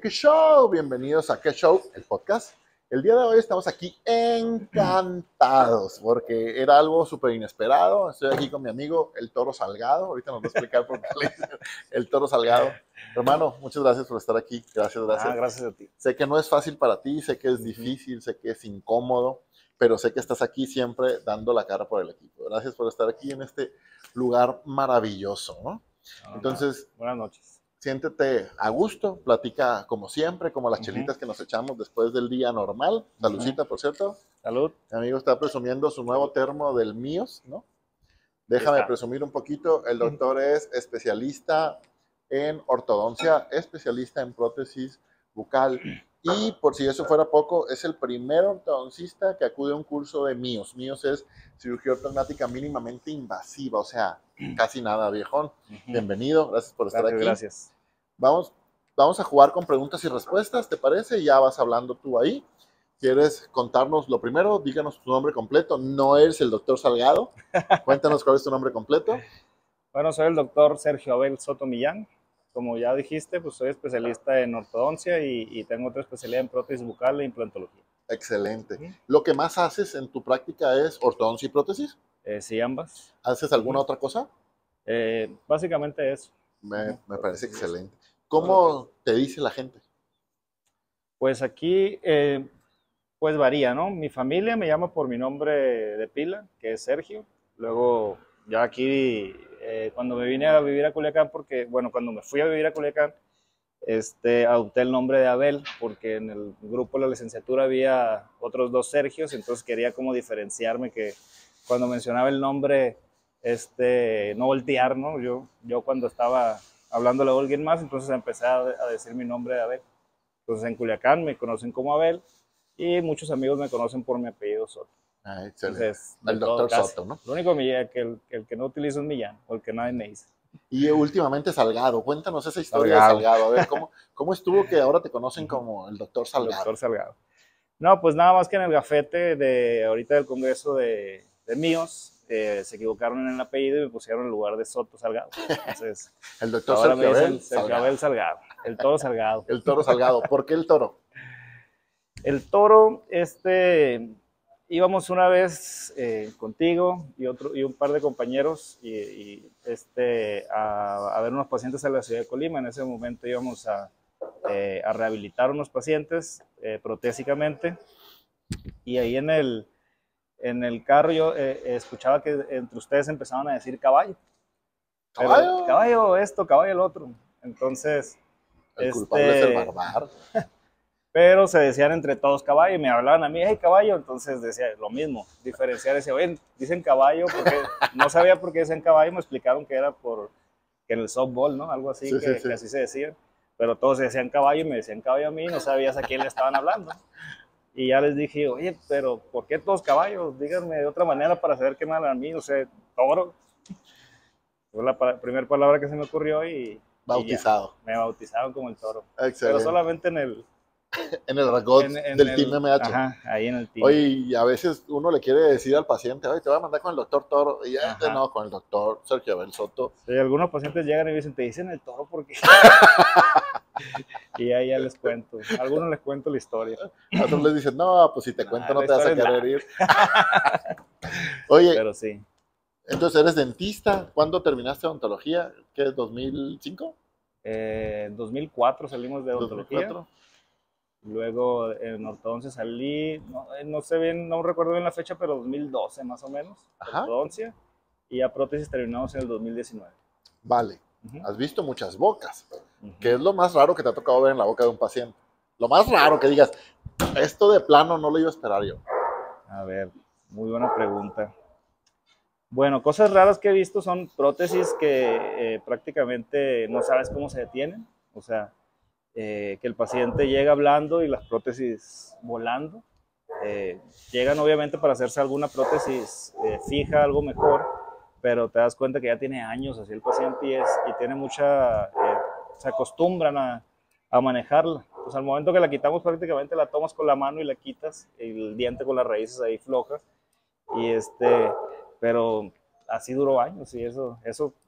¿Qué show? Bienvenidos a ¿Qué show? El podcast. El día de hoy estamos aquí encantados porque era algo súper inesperado. Estoy aquí con mi amigo, el Toro Salgado. Ahorita nos va a explicar por qué le dicen el Toro Salgado. Hermano, muchas gracias por estar aquí. Gracias, gracias. Gracias a ti. Sé que no es fácil para ti, sé que es difícil, sé que es incómodo, pero sé que estás aquí siempre dando la cara por el equipo. Gracias por estar aquí en este lugar maravilloso, ¿no? Entonces, buenas noches. Siéntete a gusto, platica como siempre, como las chelitas que nos echamos después del día normal. Saludcita, por cierto. Salud. Mi amigo está presumiendo su nuevo termo del Míos, ¿no? Déjame presumir un poquito. El doctor es especialista en ortodoncia, especialista en prótesis bucal. Y por si eso fuera poco, es el primer ortodoncista que acude a un curso de Míos. Míos es cirugía ortognática mínimamente invasiva, o sea, casi nada, viejón. Bienvenido, gracias por estar aquí. Gracias. Vamos a jugar con preguntas y respuestas, ¿te parece? Ya vas hablando tú ahí. ¿Quieres contarnos lo primero? Díganos tu nombre completo. No eres el doctor Salgado. Cuéntanos cuál es tu nombre completo. Bueno, soy el doctor Sergio Abel Soto Millán. Como ya dijiste, pues soy especialista en ortodoncia y tengo otra especialidad en prótesis bucal e implantología. Excelente. ¿Lo que más haces en tu práctica es ortodoncia y prótesis? Sí, ambas. ¿Haces alguna otra cosa? Básicamente eso. Me parece excelente. ¿Cómo te dice la gente? Pues aquí, pues varía, ¿no? Mi familia me llama por mi nombre de pila, que es Sergio. Luego, ya aquí, cuando me vine a vivir a Culiacán, porque, bueno, cuando me fui a vivir a Culiacán, adopté el nombre de Abel, porque en el grupo de la licenciatura había otros dos Sergios, entonces quería como diferenciarme, que cuando mencionaba el nombre, no voltear, ¿no? Yo cuando estaba hablándole a alguien más, entonces empecé a decir mi nombre de Abel. Entonces en Culiacán me conocen como Abel y muchos amigos me conocen por mi apellido Soto. Excelente. Entonces, el doctor Soto, ¿no? Lo único que el que no utilizo es Millán, o el que nadie me dice. Y últimamente Salgado, cuéntanos esa historia de Salgado. A ver, ¿cómo estuvo que ahora te conocen como el doctor Salgado? El doctor Salgado. No, pues nada más que en el gafete de ahorita del Congreso de Míos, se equivocaron en el apellido y me pusieron en lugar de Soto Salgado. Entonces, el doctor ahora Sergio me dicen Sergio Abel Salgado, el Toro Salgado. El Toro Salgado. ¿Por qué el toro? El toro, íbamos una vez contigo y un par de compañeros a ver unos pacientes en la ciudad de Colima. En ese momento íbamos a rehabilitar unos pacientes protésicamente, y ahí en el carro yo escuchaba que entre ustedes empezaban a decir caballo. ¿Caballo? Caballo esto, caballo el otro. Entonces, el culpable es el barbar. Pero se decían entre todos caballo y me hablaban a mí, hey, caballo. Entonces decía lo mismo, diferenciar, decía, oye, dicen caballo porque no sabía por qué decían caballo. Me explicaron que era que en el softball, ¿no? Algo así, que así se decía. Pero todos decían caballo y me decían caballo a mí, no sabías a quién le estaban hablando. Y ya les dije, oye, pero ¿por qué todos caballos? Díganme de otra manera para saber qué me hablan a mí, o sea, toro. Fue la primera palabra que se me ocurrió y bautizado. Me bautizaron como el toro. Excelente. Pero solamente en el argot del Team MH. Ajá, ahí en el team. Oye, y a veces uno le quiere decir al paciente, oye, te voy a mandar con el doctor Toro, y ya no, con el doctor Sergio Abel Soto. Sí, algunos pacientes llegan y me dicen, te dicen el toro porque... y ahí ya les cuento. A algunos les cuento la historia. A otros les dicen, no, pues si te cuento no te vas a querer ir. Oye, pero sí. Entonces, ¿eres dentista? ¿Cuándo terminaste odontología? ¿Qué es, 2005? 2004 salimos de odontología. 2004. Luego en ortodoncia salí, no sé bien, no recuerdo bien la fecha, pero 2012 más o menos, ortodoncia. Y a prótesis terminamos en el 2019. Vale. Has visto muchas bocas. ¿Qué es lo más raro que te ha tocado ver en la boca de un paciente? Lo más raro que digas, esto de plano no lo iba a esperar yo. A ver, muy buena pregunta. Bueno, cosas raras que he visto son prótesis que prácticamente no sabes cómo se detienen. O sea, que el paciente llega hablando y las prótesis volando. Llegan obviamente para hacerse alguna prótesis fija, algo mejor, pero te das cuenta que ya tiene años así el paciente y tiene se acostumbran a manejarla. Pues al momento que la quitamos prácticamente la tomas con la mano y la quitas, el diente con las raíces ahí floja, pero así duró años y eso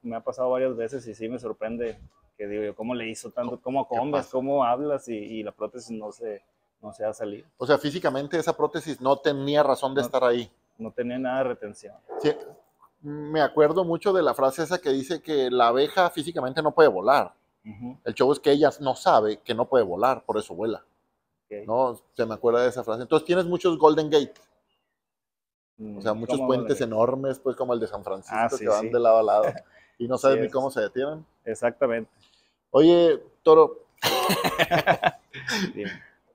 me ha pasado varias veces y sí me sorprende que digo yo, ¿cómo le hizo tanto? ¿Cómo comes? ¿Cómo hablas? Y la prótesis no se ha salido. O sea, físicamente esa prótesis no tenía razón de estar ahí. No tenía nada de retención. Sí, me acuerdo mucho de la frase esa que dice que la abeja físicamente no puede volar. El show es que ella no sabe que no puede volar, por eso vuela. ¿No? Se me acuerda de esa frase. Entonces tienes muchos Golden Gate. O sea, muchos puentes enormes, pues como el de San Francisco, que van de lado a lado y no sabes ni cómo se detienen. Exactamente. Oye, Toro,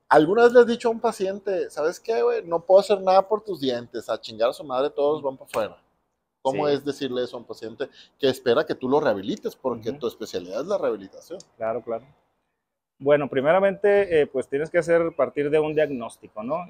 ¿alguna vez le has dicho a un paciente, ¿sabes qué, güey? No puedo hacer nada por tus dientes, a chingar a su madre, todos van para afuera? ¿Cómo es decirle eso a un paciente que espera que tú lo rehabilites? Porque tu especialidad es la rehabilitación. Claro, claro. Bueno, primeramente, pues tienes que partir de un diagnóstico, ¿no?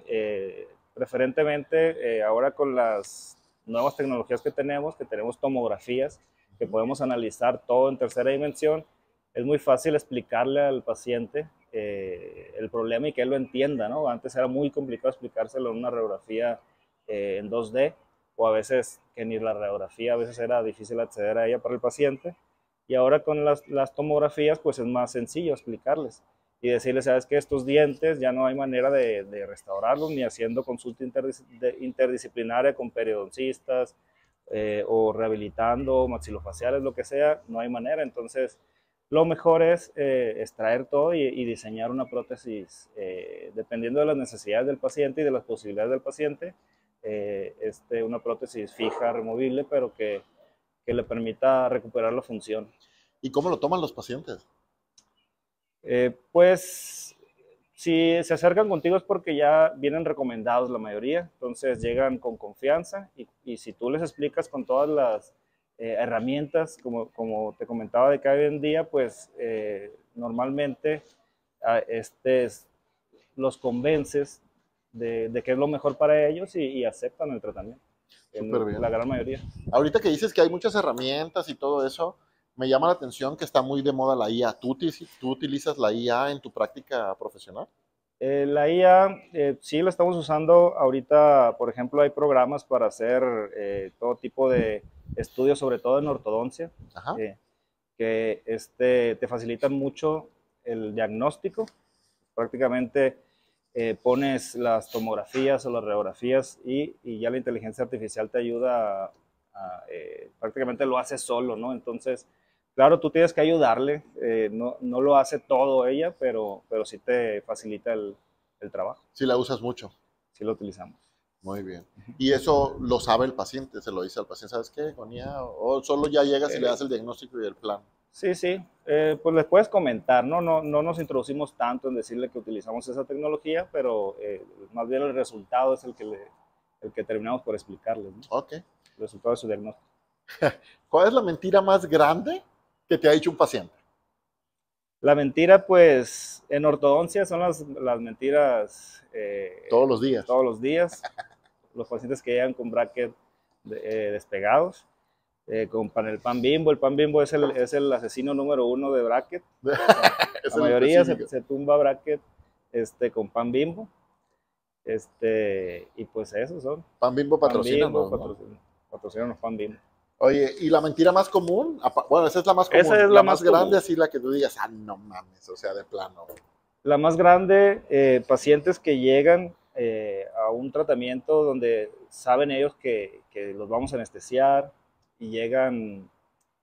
Preferentemente, ahora con las nuevas tecnologías que tenemos tomografías, que podemos analizar todo en tercera dimensión, es muy fácil explicarle al paciente el problema y que él lo entienda, ¿no? Antes era muy complicado explicárselo en una radiografía en 2D, o a veces que ni la radiografía, a veces era difícil acceder a ella para el paciente, y ahora con las tomografías pues es más sencillo explicarles y decirles, sabes que estos dientes ya no hay manera de restaurarlos, ni haciendo consulta interdisciplinaria con periodoncistas o rehabilitando maxilofaciales, lo que sea, no hay manera. Entonces lo mejor es extraer todo y diseñar una prótesis dependiendo de las necesidades del paciente y de las posibilidades del paciente, una prótesis fija, removible, pero que le permita recuperar la función. ¿Y cómo lo toman los pacientes? Pues si se acercan contigo es porque ya vienen recomendados la mayoría, entonces llegan con confianza y si tú les explicas con todas las herramientas, como te comentaba de que hoy en día, pues normalmente los convences de que es lo mejor para ellos y aceptan el tratamiento. La gran mayoría. Ahorita que dices que hay muchas herramientas y todo eso, me llama la atención que está muy de moda la IA. ¿Tú utilizas la IA en tu práctica profesional? La IA sí la estamos usando ahorita. Por ejemplo, hay programas para hacer todo tipo de estudios, sobre todo en ortodoncia, que te facilitan mucho el diagnóstico. Prácticamente pones las tomografías o las radiografías y ya la inteligencia artificial te ayuda prácticamente lo hace solo, ¿no? Entonces, claro, tú tienes que ayudarle, no lo hace todo ella, pero sí te facilita el trabajo. Sí la usas mucho. Sí lo utilizamos. Muy bien. ¿Y eso lo sabe el paciente? ¿Se lo dice al paciente? ¿Sabes qué? Con IA, o solo ya llegas y le das el diagnóstico y el plan. Sí, sí. Pues les puedes comentar, ¿no? No nos introducimos tanto en decirle que utilizamos esa tecnología, pero más bien el resultado es el que terminamos por explicarles, ¿no? Ok. El resultado de su diagnóstico. ¿Cuál es la mentira más grande que te ha dicho un paciente? La mentira, pues, en ortodoncia son las mentiras. Todos los días. Todos los días. Los pacientes que llegan con bracket despegados, con el pan Bimbo. El pan Bimbo es el asesino número 1 de bracket. La mayoría se tumba bracket con pan Bimbo. Y pues esos son. Pan Bimbo patrocina. Patrocina pan Bimbo. Oye, ¿y la mentira más común? Bueno, esa es la más común. Esa es la más grande, común. así la que tú digas, no mames, o sea, de plano. La más grande, pacientes que llegan a un tratamiento donde saben ellos que los vamos a anestesiar y llegan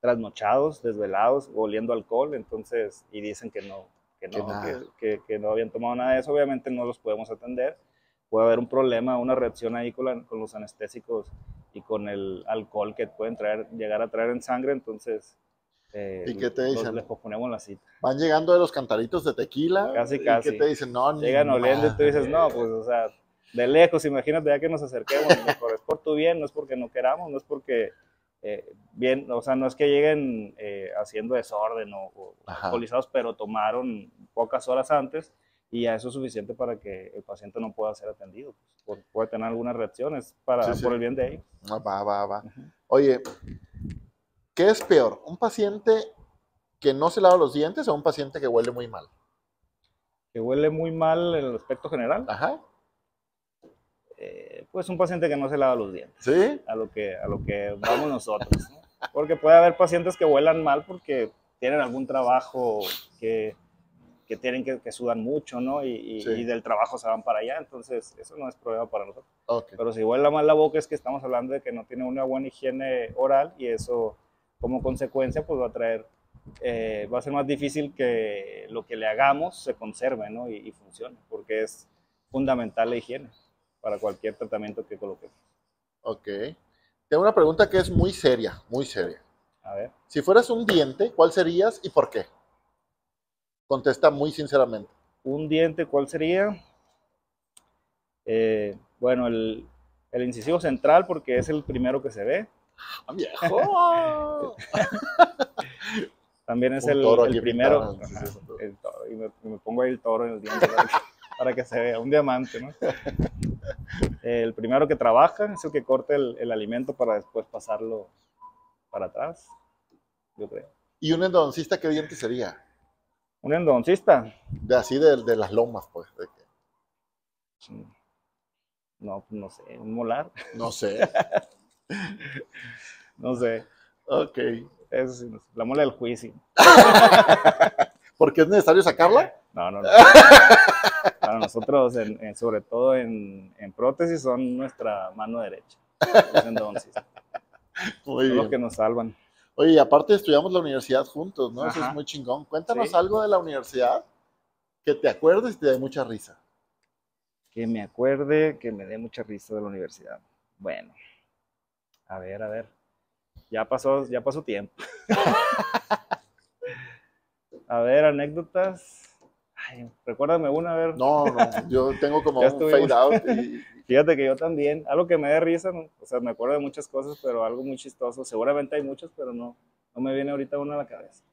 trasnochados, desvelados, oliendo alcohol, entonces, y dicen que no habían tomado nada de eso, obviamente no los podemos atender. Puede haber un problema, una reacción ahí con los anestésicos y con el alcohol que pueden llegar a traer en sangre, entonces ¿y qué te dicen? Les posponemos la cita. Van llegando de los cantaritos de tequila. Casi. ¿Y qué te dicen? No, llegan oliendo y tú dices, no, pues, o sea, de lejos, imagínate ya que nos acerquemos, mejor es por tu bien, no es porque no queramos, no es porque bien, o sea, no es que lleguen haciendo desorden o alcoholizados, pero tomaron pocas horas antes y ya eso es suficiente para que el paciente no pueda ser atendido. Pues, puede tener algunas reacciones por el bien de ellos. Va. Oye, ¿qué es peor? ¿Un paciente que no se lava los dientes o un paciente que huele muy mal? ¿Que huele muy mal en el aspecto general? Ajá. Pues un paciente que no se lava los dientes. ¿Sí? A lo que vamos nosotros, ¿no? Porque puede haber pacientes que huelan mal porque tienen algún trabajo que tienen que sudan mucho, ¿no? Sí. Y del trabajo se van para allá, entonces eso no es problema para nosotros. Ok. Pero si huele mal la boca es que estamos hablando de que no tiene una buena higiene oral y eso como consecuencia pues va a traer, va a ser más difícil que lo que le hagamos se conserve, ¿no? Y funcione, porque es fundamental la higiene para cualquier tratamiento que coloquemos. Ok. Tengo una pregunta que es muy seria, muy seria. A ver. Si fueras un diente, ¿cuál serías y por qué? Contesta muy sinceramente. Un diente, ¿cuál sería? Bueno, el incisivo central porque es el primero que se ve. ¡Ah, viejo! También es Un el, toro el aquí primero. pintado, Ajá, sí, el toro, y me pongo ahí el toro en el diente para que se vea, un diamante, ¿no? El primero que trabaja es el que corta el alimento para después pasarlo para atrás, yo creo. ¿Y un endodoncista qué diente sería? Un endodoncista. De así de las lomas, pues. De que, No, no sé, un molar, no sé. no sé. Ok. Eso sí, no sé. La muela del juicio. ¿Por qué es necesario sacarla? No. Para nosotros, sobre todo en prótesis, son nuestra mano derecha. Los endodoncistas. Muy Son los bien. que nos salvan. Oye, y aparte estudiamos la universidad juntos, ¿no? Eso es Ajá. muy chingón. Cuéntanos Sí. algo de la universidad que te acuerdes y te dé mucha risa. Que me acuerde, que me dé mucha risa de la universidad. Bueno, a ver. Ya pasó tiempo. A ver, anécdotas. Ay, recuérdame una, a ver. No, yo tengo como Ya un estuvimos. fade out y Fíjate que yo también, algo que me dé risa, ¿no? O sea, me acuerdo de muchas cosas, pero algo muy chistoso. Seguramente hay muchas, pero no me viene ahorita una a la cabeza.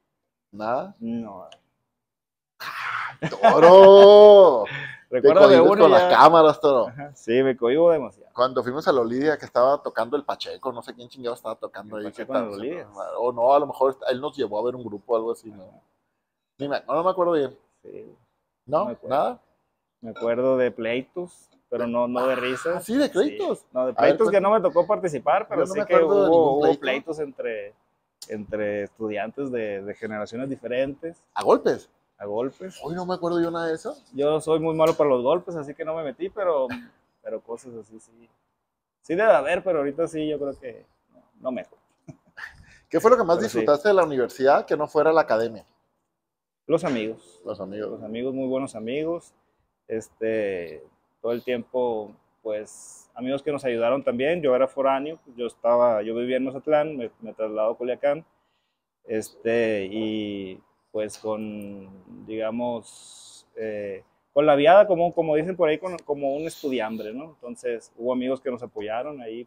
nada. No. ¡Toro! Te Recuérdame cohibes una con y las ya. cámaras, Toro. Ajá, sí, me cohibo demasiado. Cuando fuimos a la Lidia que estaba tocando el Pacheco, no sé quién chingado estaba tocando El ahí. Pacheco ¿Qué en tal? los Lidias. O no, a lo mejor él nos llevó a ver un grupo o algo así, ¿no? No me acuerdo bien. Sí, no me ¿No? acuerdo. ¿Nada? Me acuerdo de pleitos, pero no de risas. Sí, de créditos. Sí. No, de A ver, pleitos que no me tocó participar, pero yo no sí me que acuerdo de ningún hubo pleito. pleitos entre estudiantes de generaciones diferentes, ¿A golpes? a golpes. Hoy no me acuerdo yo nada de eso. Yo soy muy malo para los golpes, así que no me metí, pero cosas así sí. Sí debe haber, pero ahorita sí yo creo que no mejor. ¿Qué fue lo que más Pero sí, disfrutaste de la universidad que no fuera la academia? los amigos. Los amigos. Los amigos, muy buenos amigos. Todo el tiempo, pues, amigos que nos ayudaron también. Yo era foráneo, yo vivía en Mazatlán, me trasladado a Culiacán, y pues digamos, con la viada, como dicen por ahí, como un estudiambre, ¿no? Entonces, hubo amigos que nos apoyaron ahí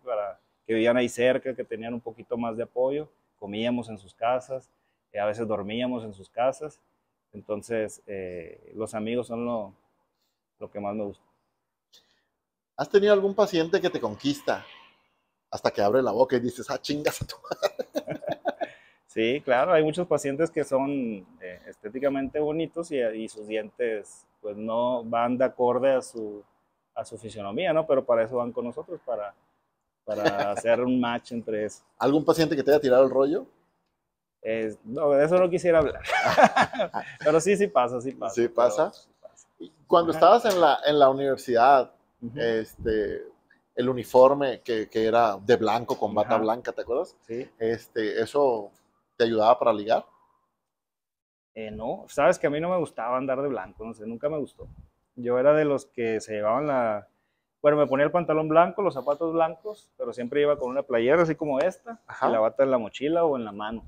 que vivían ahí cerca, que tenían un poquito más de apoyo, comíamos en sus casas, a veces dormíamos en sus casas. Entonces, los amigos son lo que más me gusta. ¿Has tenido algún paciente que te conquista hasta que abre la boca y dices, ah, chingas a tu madre? Sí, claro, hay muchos pacientes que son estéticamente bonitos y sus dientes pues no van de acorde a su fisionomía, ¿no? Pero para eso van con nosotros, para hacer un match entre eso. ¿Algún paciente que te haya tirado el rollo? No, de eso no quisiera hablar. Pero sí pasa. Sí pasa. Sí pasa. Cuando estabas en la universidad, el uniforme que era de blanco con bata blanca, ¿te acuerdas? Sí. ¿Eso te ayudaba para ligar? No, sabes que a mí no me gustaba andar de blanco, no sé, nunca me gustó. Yo era de los que se llevaban bueno, me ponía el pantalón blanco, los zapatos blancos, pero siempre iba con una playera así como esta, y la bata en la mochila o en la mano.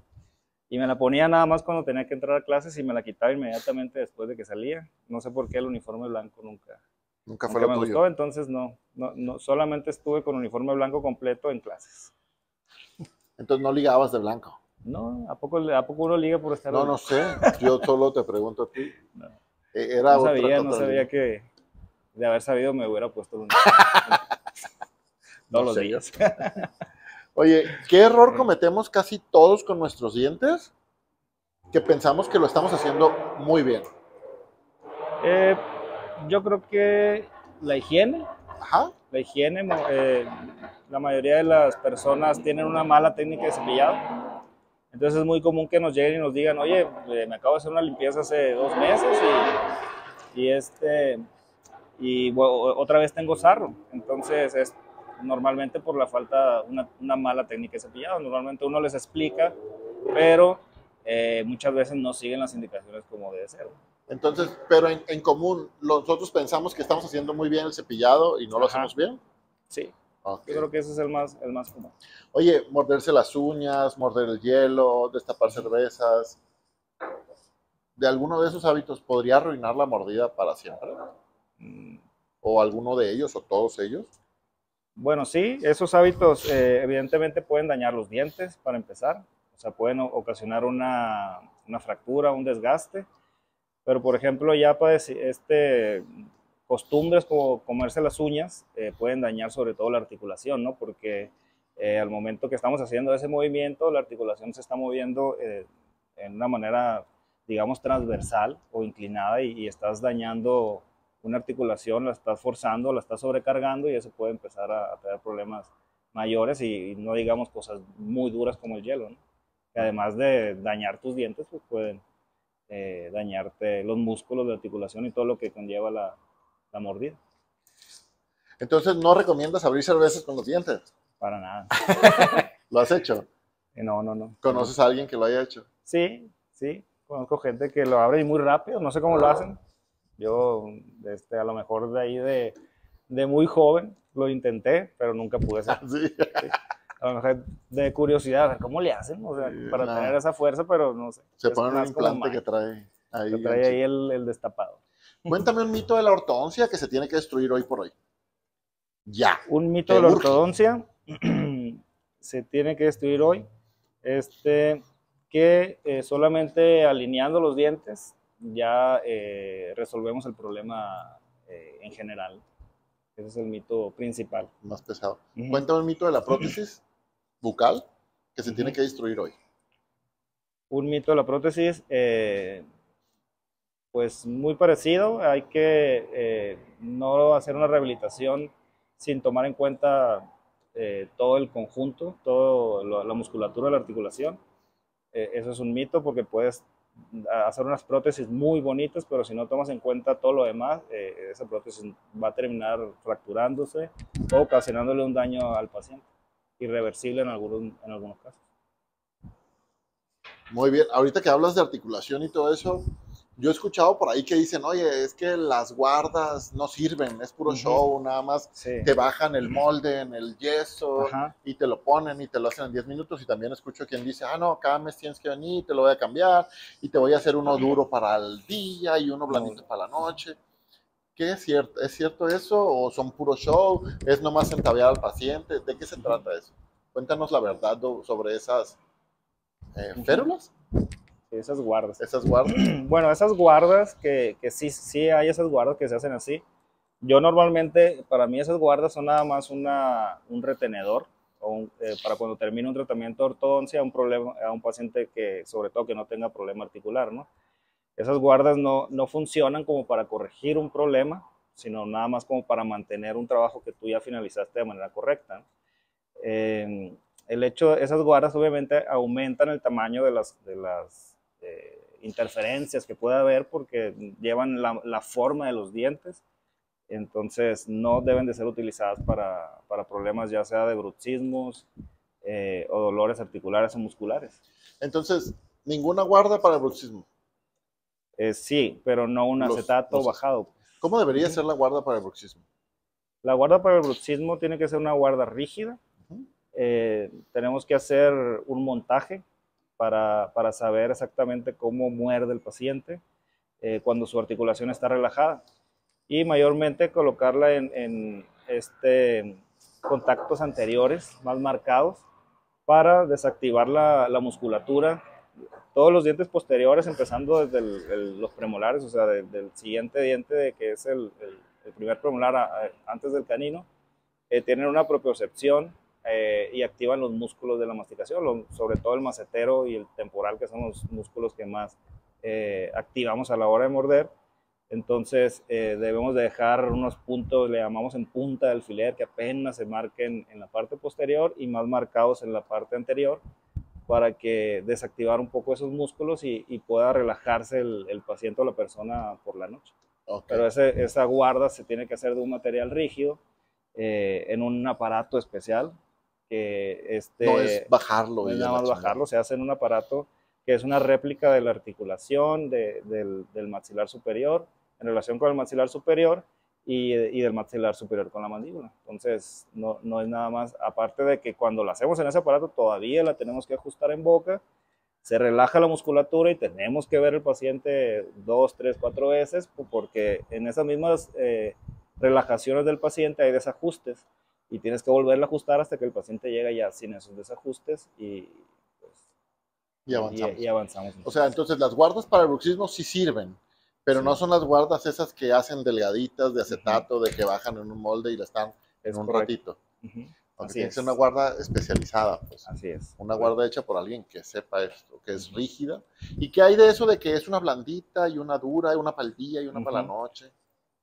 Y me la ponía nada más cuando tenía que entrar a clases y me la quitaba inmediatamente después de que salía. No sé por qué el uniforme blanco nunca fue lo me tuyo. gustó, entonces no, solamente estuve con uniforme blanco completo en clases. Entonces no ligabas de blanco. No, ¿a poco uno liga por estar? No sé, yo solo te pregunto a ti. No. Era No sabía que de haber sabido me hubiera puesto el uniforme. Todos los días. Oye, ¿qué error cometemos casi todos con nuestros dientes? Que pensamos que lo estamos haciendo muy bien. Yo creo que la higiene. Ajá. La higiene, la mayoría de las personas tienen una mala técnica de cepillado. Entonces es muy común que nos lleguen y nos digan, oye, me acabo de hacer una limpieza hace 2 meses y bueno, otra vez tengo sarro. Entonces es normalmente por la falta, una mala técnica de cepillado. Normalmente uno les explica, pero muchas veces no siguen las indicaciones como debe ser. Entonces, pero en común, nosotros pensamos que estamos haciendo muy bien el cepillado y no lo Ajá. hacemos bien. Sí, Okay. yo creo que ese es el más común. Oye, morderse las uñas, morder el hielo, destapar cervezas. ¿De alguno de esos hábitos podría arruinar la mordida para siempre? ¿O alguno de ellos o todos ellos? Bueno, sí, esos hábitos evidentemente pueden dañar los dientes para empezar, o sea, pueden ocasionar una fractura, un desgaste, pero por ejemplo ya para costumbres como comerse las uñas pueden dañar sobre todo la articulación, ¿no? Porque al momento que estamos haciendo ese movimiento, la articulación se está moviendo en una manera, digamos, transversal o inclinada y estás dañando una articulación, la estás forzando, la estás sobrecargando y eso puede empezar a traer problemas mayores y no digamos cosas muy duras como el hielo, ¿no? Que además de dañar tus dientes, pues pueden dañarte los músculos de articulación y todo lo que conlleva la mordida. Entonces, ¿no recomiendas abrir cervezas con los dientes? Para nada. ¿Lo has hecho? No. ¿Conoces a alguien que lo haya hecho? Sí, sí. Conozco gente que lo abre y muy rápido, no sé cómo lo hacen. Yo, a lo mejor de ahí de muy joven lo intenté, pero nunca pude ser. Sí. Sí. A lo mejor de curiosidad, a ver cómo le hacen, o sea, para tener esa fuerza, pero no sé. Se pone un implante que trae ahí. Que trae ahí el destapado. Cuéntame un mito de la ortodoncia que se tiene que destruir hoy por hoy. Ya. Un mito de la ortodoncia se tiene que destruir hoy. Que solamente alineando los dientes ya resolvemos el problema en general. Ese es el mito principal. Más pesado. Cuéntame un mito de la prótesis bucal que se tiene que destruir hoy. Un mito de la prótesis, pues muy parecido. Hay que no hacer una rehabilitación sin tomar en cuenta todo el conjunto, toda la musculatura de la articulación. Eso es un mito porque puedes hacer unas prótesis muy bonitas, pero si no tomas en cuenta todo lo demás, esa prótesis va a terminar fracturándose o ocasionándole un daño al paciente, irreversible en algunos casos. Muy bien, ahorita que hablas de articulación y todo eso, yo he escuchado por ahí que dicen, oye, es que las guardas no sirven, es puro show, nada más te bajan el molde en el yeso y te lo ponen y te lo hacen en 10 minutos. Y también escucho quien dice, no, cada mes tienes que venir, te lo voy a cambiar y te voy a hacer uno duro para el día y uno blandito para la noche. ¿Qué es cierto? ¿Es cierto eso o son puro show? ¿Es nomás entabear al paciente? ¿De qué se trata eso? Cuéntanos la verdad sobre esas férulas. Esas guardas. ¿Esas guardas? Bueno, esas guardas, que sí hay esas guardas que se hacen así. Yo normalmente, para mí esas guardas son nada más un retenedor para cuando termine un tratamiento de ortodoncia a un paciente que, sobre todo, que no tenga problema articular, ¿no? Esas guardas no funcionan como para corregir un problema, sino nada más como para mantener un trabajo que tú ya finalizaste de manera correcta, ¿no? El hecho, esas guardas obviamente aumentan el tamaño de las interferencias que puede haber porque llevan la forma de los dientes, entonces no deben de ser utilizadas para problemas ya sea de bruxismos o dolores articulares o musculares. Entonces, ¿ninguna guarda para el bruxismo? Sí, pero no un acetato bajado. ¿Cómo debería ser la guarda para el bruxismo? La guarda para el bruxismo tiene que ser una guarda rígida. Tenemos que hacer un montaje para saber exactamente cómo muerde el paciente cuando su articulación está relajada y mayormente colocarla en contactos anteriores más marcados para desactivar la musculatura. Todos los dientes posteriores, empezando desde los premolares, o sea, del siguiente diente, que es el primer premolar antes del canino, tienen una propiocepción y activan los músculos de la masticación, sobre todo el macetero y el temporal, que son los músculos que más activamos a la hora de morder. Entonces debemos de dejar unos puntos, le llamamos en punta del alfiler, que apenas se marquen en la parte posterior y más marcados en la parte anterior, para que desactivar un poco esos músculos y pueda relajarse el paciente o la persona por la noche. Ok. Pero esa guarda se tiene que hacer de un material rígido, en un aparato especial, que No es bajarlo no es y a nada la más chingada. bajarlo, se hace en un aparato que es una réplica de la articulación del maxilar superior en relación con el maxilar superior y del maxilar superior con la mandíbula. Entonces, no es nada más, aparte de que cuando la hacemos en ese aparato todavía la tenemos que ajustar en boca, se relaja la musculatura y tenemos que ver al paciente 2, 3, 4 veces, porque en esas mismas relajaciones del paciente hay desajustes y tienes que volverla a ajustar hasta que el paciente llega ya sin esos desajustes pues, Y avanzamos. y avanzamos. O sea, entonces las guardas para el bruxismo sí sirven, pero no Sí, son las guardas esas que hacen delgaditas de uh-huh, acetato, de que bajan en un molde y la están en es un correcto. ratito. Uh-huh. Aunque Así tiene que ser una es, guarda especializada, pues. así es. Una Correcto. guarda hecha por alguien que sepa esto, que es Uh-huh. rígida. ¿Y qué hay de eso de que es una blandita y una dura, y una para el día y una para la Uh-huh. noche?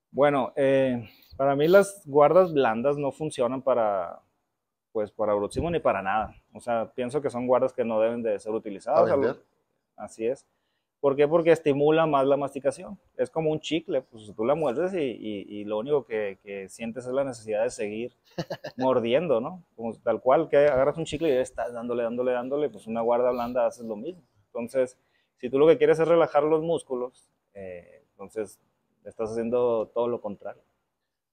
Bueno, para mí las guardas blandas no funcionan pues para bruxismo ni para nada. O sea, pienso que son guardas que no deben de ser ¿Para utilizadas. vender? Así es. ¿Por qué? Porque estimula más la masticación. Es como un chicle, pues tú la muerdes y lo único que sientes es la necesidad de seguir mordiendo, ¿no? Como tal cual que agarras un chicle y estás dándole, dándole, dándole, pues una guarda blanda haces lo mismo. Entonces, si tú lo que quieres es relajar los músculos, entonces estás haciendo todo lo contrario.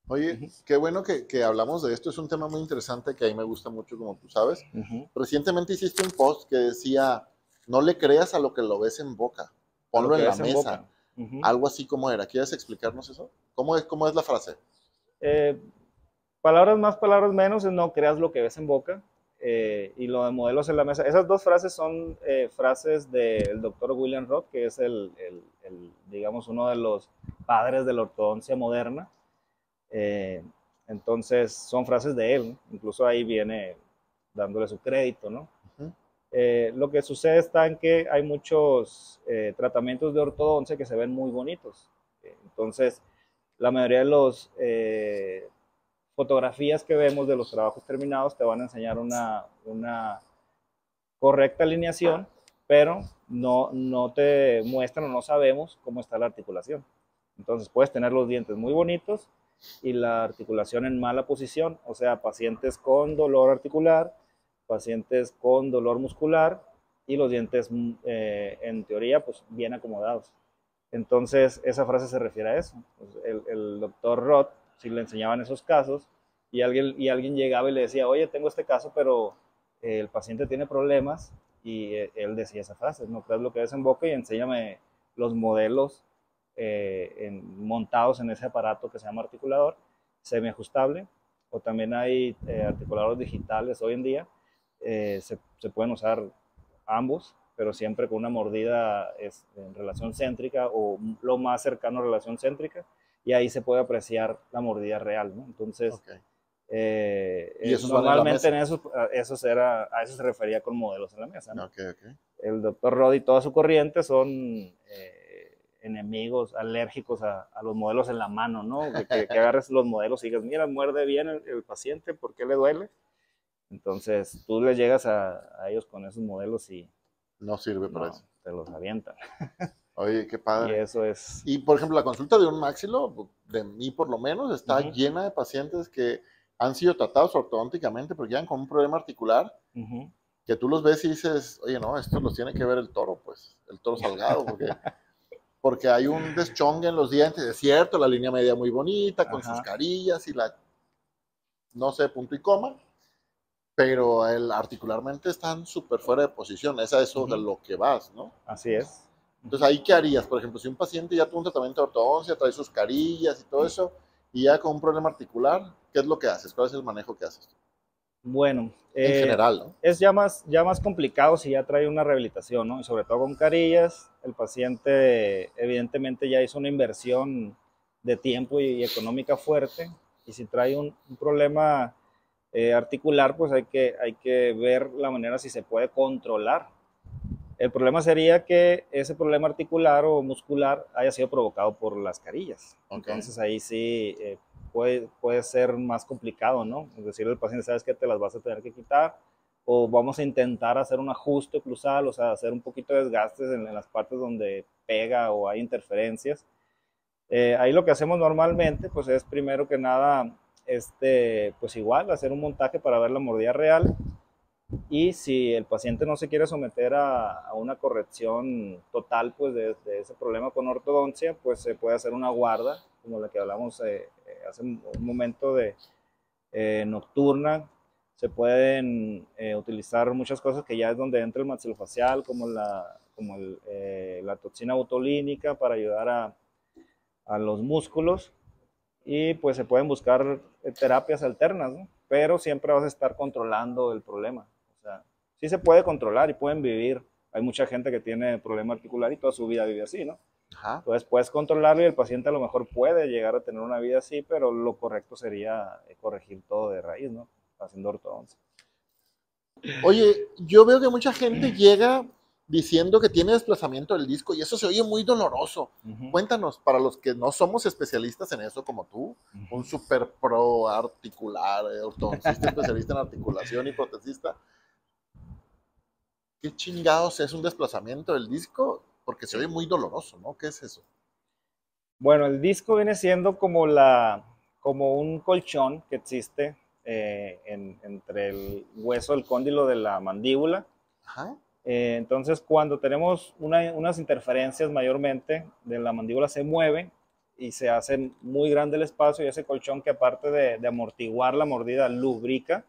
Oye, Uh-huh, qué bueno que hablamos de esto. Es un tema muy interesante que a mí me gusta mucho, como tú sabes. uh-huh. Recientemente hiciste un post que decía, no le creas a lo que lo ves en boca, A lo ponlo que en la ves en mesa. boca. Uh-huh. Algo así como era. ¿Quieres explicarnos eso? Cómo es la frase? Eh, Palabras más, palabras menos, es no creas lo que ves en boca. Y lo de modelos en la mesa. Esas dos frases son frases del doctor William Roth, que es digamos, uno de los padres de la ortodoncia moderna. Eh, entonces, son frases de él, ¿no? Incluso ahí viene dándole su crédito, ¿no? Uh -huh. Lo que sucede está en que hay muchos tratamientos de ortodoncia que se ven muy bonitos. Entonces, la mayoría de los fotografías que vemos de los trabajos terminados te van a enseñar una correcta alineación, pero no te muestran o no sabemos cómo está la articulación. Entonces puedes tener los dientes muy bonitos y la articulación en mala posición, o sea, pacientes con dolor articular, pacientes con dolor muscular y los dientes en teoría pues bien acomodados. Entonces esa frase se refiere a eso. Pues, el doctor Roth, si le enseñaban esos casos y alguien llegaba y le decía, oye, tengo este caso, pero el paciente tiene problemas, y él decía esa frase, no creas lo que ves en boca y enséñame los modelos montados en ese aparato que se llama articulador semiajustable, o también hay articuladores digitales hoy en día. Se pueden usar ambos, pero siempre con una mordida en relación céntrica o lo más cercano a relación céntrica, y ahí se puede apreciar la mordida real, ¿no? Entonces, Okay. Y esos van en la normalmente mesa. a eso se refería con modelos en la mesa, ¿no? Okay, okay. El doctor Rod y toda su corriente son enemigos, alérgicos a los modelos en la mano, ¿no? Que agarres los modelos y digas, mira, muerde bien el paciente, ¿por qué le duele? Entonces tú le llegas a ellos con esos modelos y No sirve para no, eso. te los avientan. Oye, qué Y padre. eso es... Y por ejemplo, la consulta de un maxilo, de mí por lo menos, está Uh-huh, llena de pacientes que han sido tratados ortodónticamente porque llegan con un problema articular, uh-huh. que tú los ves y dices, oye, no, esto los tiene que ver el toro, pues, el toro salgado, porque hay un deschongue en los dientes, es cierto, la línea media muy bonita, con sus Ajá. carillas y la, no sé, punto y coma, pero articularmente están súper fuera de posición, es a eso de Uh-huh. lo que vas, ¿no? Así es. Entonces, ¿ahí qué harías? Por ejemplo, si un paciente ya tuvo un tratamiento de ortodoncia, trae sus carillas y todo eso, y ya con un problema articular, ¿qué es lo que haces? ¿Cuál es el manejo que haces? Bueno, En general, ¿no? es ya más complicado si ya trae una rehabilitación, ¿no? Y sobre todo con carillas, el paciente evidentemente ya hizo una inversión de tiempo y económica fuerte, y si trae un problema articular, pues hay que ver la manera si se puede controlar. El problema sería que ese problema articular o muscular haya sido provocado por las carillas. Okay. Entonces ahí sí puede ser más complicado, ¿no? Es decir, el paciente, sabes que te las vas a tener que quitar, o vamos a intentar hacer un ajuste oclusal, o sea, hacer un poquito de desgastes en las partes donde pega o hay interferencias. Ahí lo que hacemos normalmente, pues es primero que nada, pues igual, hacer un montaje para ver la mordida real, y si el paciente no se quiere someter a una corrección total, pues de ese problema con ortodoncia, pues se puede hacer una guarda, como la que hablamos hace un momento de nocturna. Se pueden utilizar muchas cosas que ya es donde entra el maxilofacial, como la toxina botulínica para ayudar a los músculos, y pues se pueden buscar terapias alternas, ¿no? Pero siempre vas a estar controlando el problema. O sea, sí se puede controlar y pueden vivir. Hay mucha gente que tiene problema articular y toda su vida vive así, ¿no? Ajá. Entonces puedes controlarlo y el paciente a lo mejor puede llegar a tener una vida así, pero lo correcto sería corregir todo de raíz, ¿no? Haciendo ortodoncia. Oye, yo veo que mucha gente llega diciendo que tiene desplazamiento del disco y eso se oye muy doloroso. Cuéntanos, para los que no somos especialistas en eso como tú, un super pro articular, ortodoncista especialista en articulación y protesista, ¿qué chingados es un desplazamiento del disco? Porque se oye muy doloroso, ¿no? ¿Qué es eso? Bueno, el disco viene siendo como un colchón que existe entre el hueso, el cóndilo de la mandíbula. Ajá. Entonces, cuando tenemos unas interferencias mayormente de la mandíbula, se mueve y se hace muy grande el espacio, y ese colchón, que aparte de amortiguar la mordida, lubrica,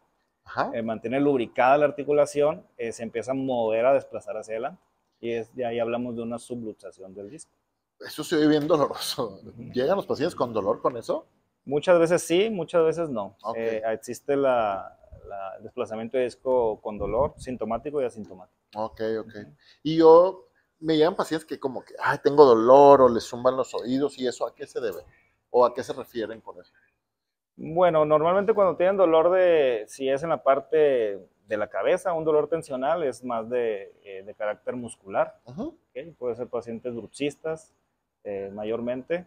mantiene lubricada la articulación, se empieza a mover, a desplazar hacia adelante, y de ahí hablamos de una subluxación del disco. Eso se oye bien doloroso. ¿Llegan los pacientes con dolor con eso? Muchas veces sí, muchas veces no. Okay. Existe el desplazamiento de disco con dolor, sintomático y asintomático. Ok. Y me llegan pacientes que como que, ay, tengo dolor, o les zumban los oídos, y eso, ¿a qué se debe? ¿O a qué se refieren con eso? Bueno, normalmente cuando tienen dolor si es en la parte de la cabeza, un dolor tensional, es más de carácter muscular. ¿Okay? Puede ser pacientes bruxistas, mayormente.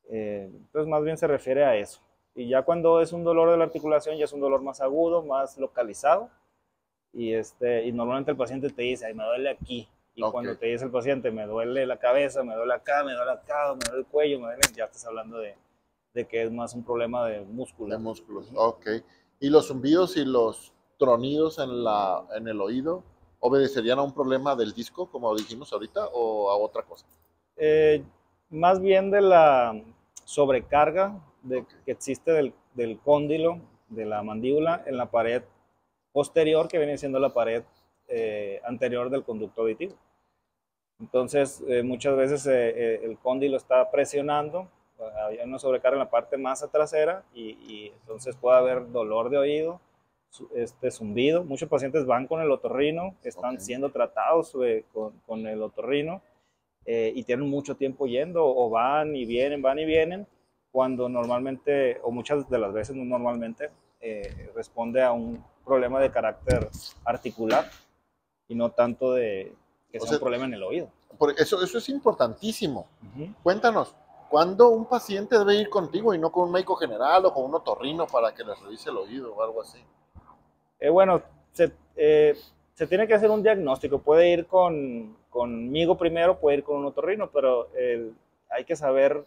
Entonces más bien se refiere a eso. Y ya cuando es un dolor de la articulación, ya es un dolor más agudo, más localizado, y normalmente el paciente te dice, ay, me duele aquí, y cuando te dice el paciente, me duele la cabeza, me duele acá, me duele acá, me duele el cuello, ya estás hablando de que es más un problema de músculo. De músculos, ok. ¿Y los zumbidos y los tronidos en el oído obedecerían a un problema del disco, como dijimos ahorita, o a otra cosa? Más bien de la sobrecarga que existe del cóndilo de la mandíbula en la pared posterior, que viene siendo la pared anterior del conducto auditivo. Entonces, muchas veces el cóndilo está presionando, hay una sobrecarga en la parte más trasera, y entonces puede haber dolor de oído, zumbido. Muchos pacientes van con el otorrino, están siendo tratados con el otorrino, y tienen mucho tiempo yendo, o van y vienen, cuando normalmente, o muchas de las veces no normalmente, responde a un problema de carácter articular y no tanto de que sea un problema en el oído. Eso es importantísimo. Cuéntanos, ¿cuándo un paciente debe ir contigo y no con un médico general o con un otorrino para que les revise el oído o algo así? Bueno, se tiene que hacer un diagnóstico. Puede ir conmigo primero, puede ir con un otorrino, pero hay que saber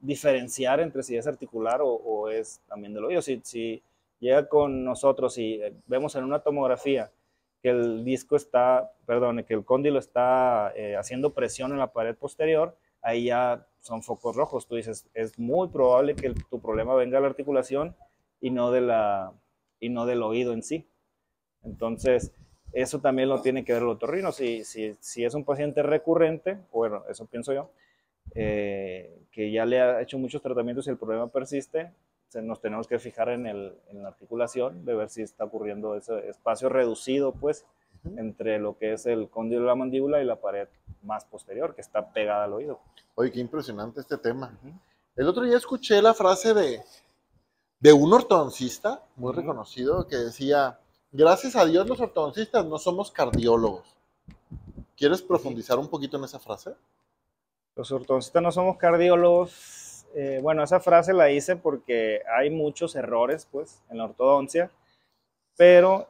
diferenciar entre si es articular o es también del oído. Si llega con nosotros y vemos en una tomografía que el disco que el cóndilo está haciendo presión en la pared posterior, ahí ya son focos rojos. Tú dices, es muy probable que tu problema venga de la articulación y no del oído en sí. Entonces, eso también lo tiene que ver el otorrino. Si es un paciente recurrente, bueno, eso pienso yo, que ya le ha hecho muchos tratamientos y el problema persiste, nos tenemos que fijar en la articulación, de ver si está ocurriendo ese espacio reducido, pues, entre lo que es el cóndilo de la mandíbula y la pared más posterior, que está pegada al oído. Oye, qué impresionante este tema. El otro día escuché la frase de un ortodoncista muy reconocido que decía, gracias a Dios los ortodoncistas no somos cardiólogos. ¿Quieres profundizar un poquito en esa frase? Los ortodoncistas no somos cardiólogos. Bueno, esa frase la hice porque hay muchos errores, pues, en la ortodoncia. pero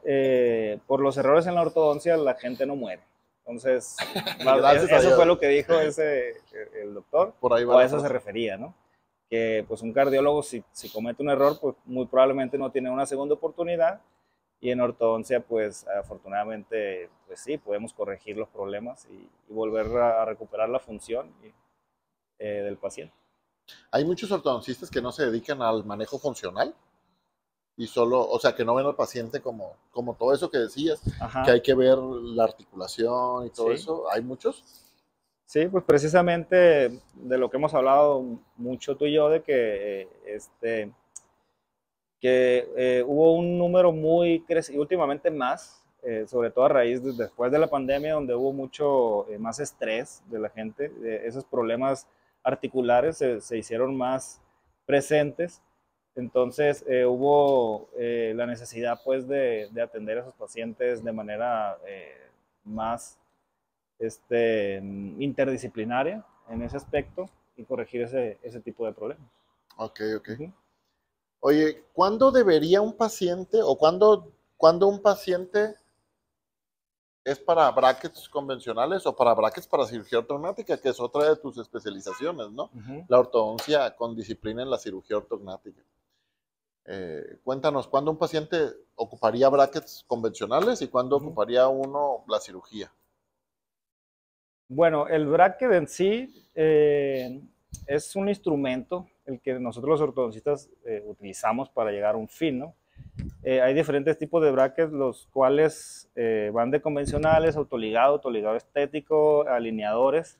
por los errores en la ortodoncia la gente no muere. Entonces, eso fue lo que dijo el doctor, Por ahí va o a eso se refería, ¿no? Que pues un cardiólogo si comete un error, pues muy probablemente no tiene una segunda oportunidad, y en ortodoncia pues afortunadamente pues sí, podemos corregir los problemas y volver a recuperar la función del paciente. Hay muchos ortodoncistas que no se dedican al manejo funcional y solo, o sea, que no ven al paciente como todo eso que decías, Ajá. que hay que ver la articulación y todo Sí. eso. ¿Hay muchos? Sí, pues precisamente de lo que hemos hablado mucho tú y yo, de que hubo un número muy crecido, últimamente más, sobre todo a raíz después de la pandemia, donde hubo mucho más estrés de la gente, esos problemas articulares se hicieron más presentes. Entonces hubo la necesidad pues de atender a esos pacientes de manera más interdisciplinaria en ese aspecto y corregir ese tipo de problemas. Ok, ok. Oye, ¿cuándo debería un paciente o cuándo un paciente es para brackets convencionales o para brackets para cirugía ortognática, que es otra de tus especializaciones, ¿no? La ortodoncia con disciplina en la cirugía ortognática. Cuéntanos, ¿cuándo un paciente ocuparía brackets convencionales y cuándo ocuparía uno la cirugía? Bueno, el bracket en sí es un instrumento el que nosotros los ortodoncistas utilizamos para llegar a un fin, ¿no? Hay diferentes tipos de brackets, los cuales van de convencionales, autoligado estético, alineadores.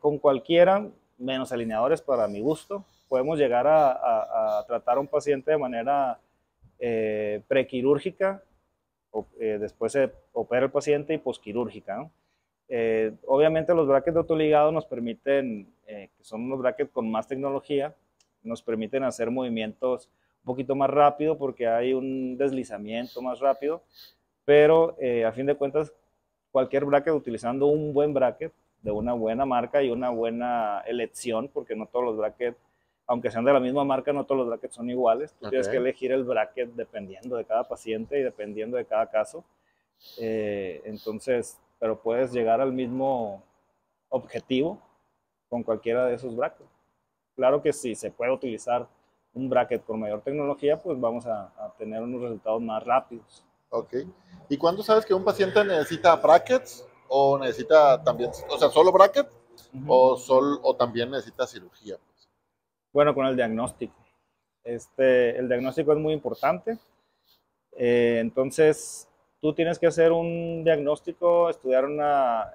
Con cualquiera, menos alineadores para mi gusto, podemos llegar a tratar a un paciente de manera prequirúrgica, después se opera el paciente, y posquirúrgica, ¿no? Obviamente los brackets de autoligado nos permiten, que son unos brackets con más tecnología, nos permiten hacer movimientos un poquito más rápido porque hay un deslizamiento más rápido, pero a fin de cuentas cualquier bracket, utilizando un buen bracket de una buena marca y una buena elección, porque no todos los brackets, aunque sean de la misma marca, no todos los brackets son iguales. Tú tienes que elegir el bracket dependiendo de cada paciente y dependiendo de cada caso. Entonces, pero puedes llegar al mismo objetivo con cualquiera de esos brackets. Claro que si se puede utilizar un bracket con mayor tecnología, pues vamos a tener unos resultados más rápidos. Ok. ¿Y cuándo sabes que un paciente necesita brackets o necesita también, o sea, solo bracket o también necesita cirugía? Pues? Bueno, con el diagnóstico. El diagnóstico es muy importante. Entonces, tú tienes que hacer un diagnóstico, hacer una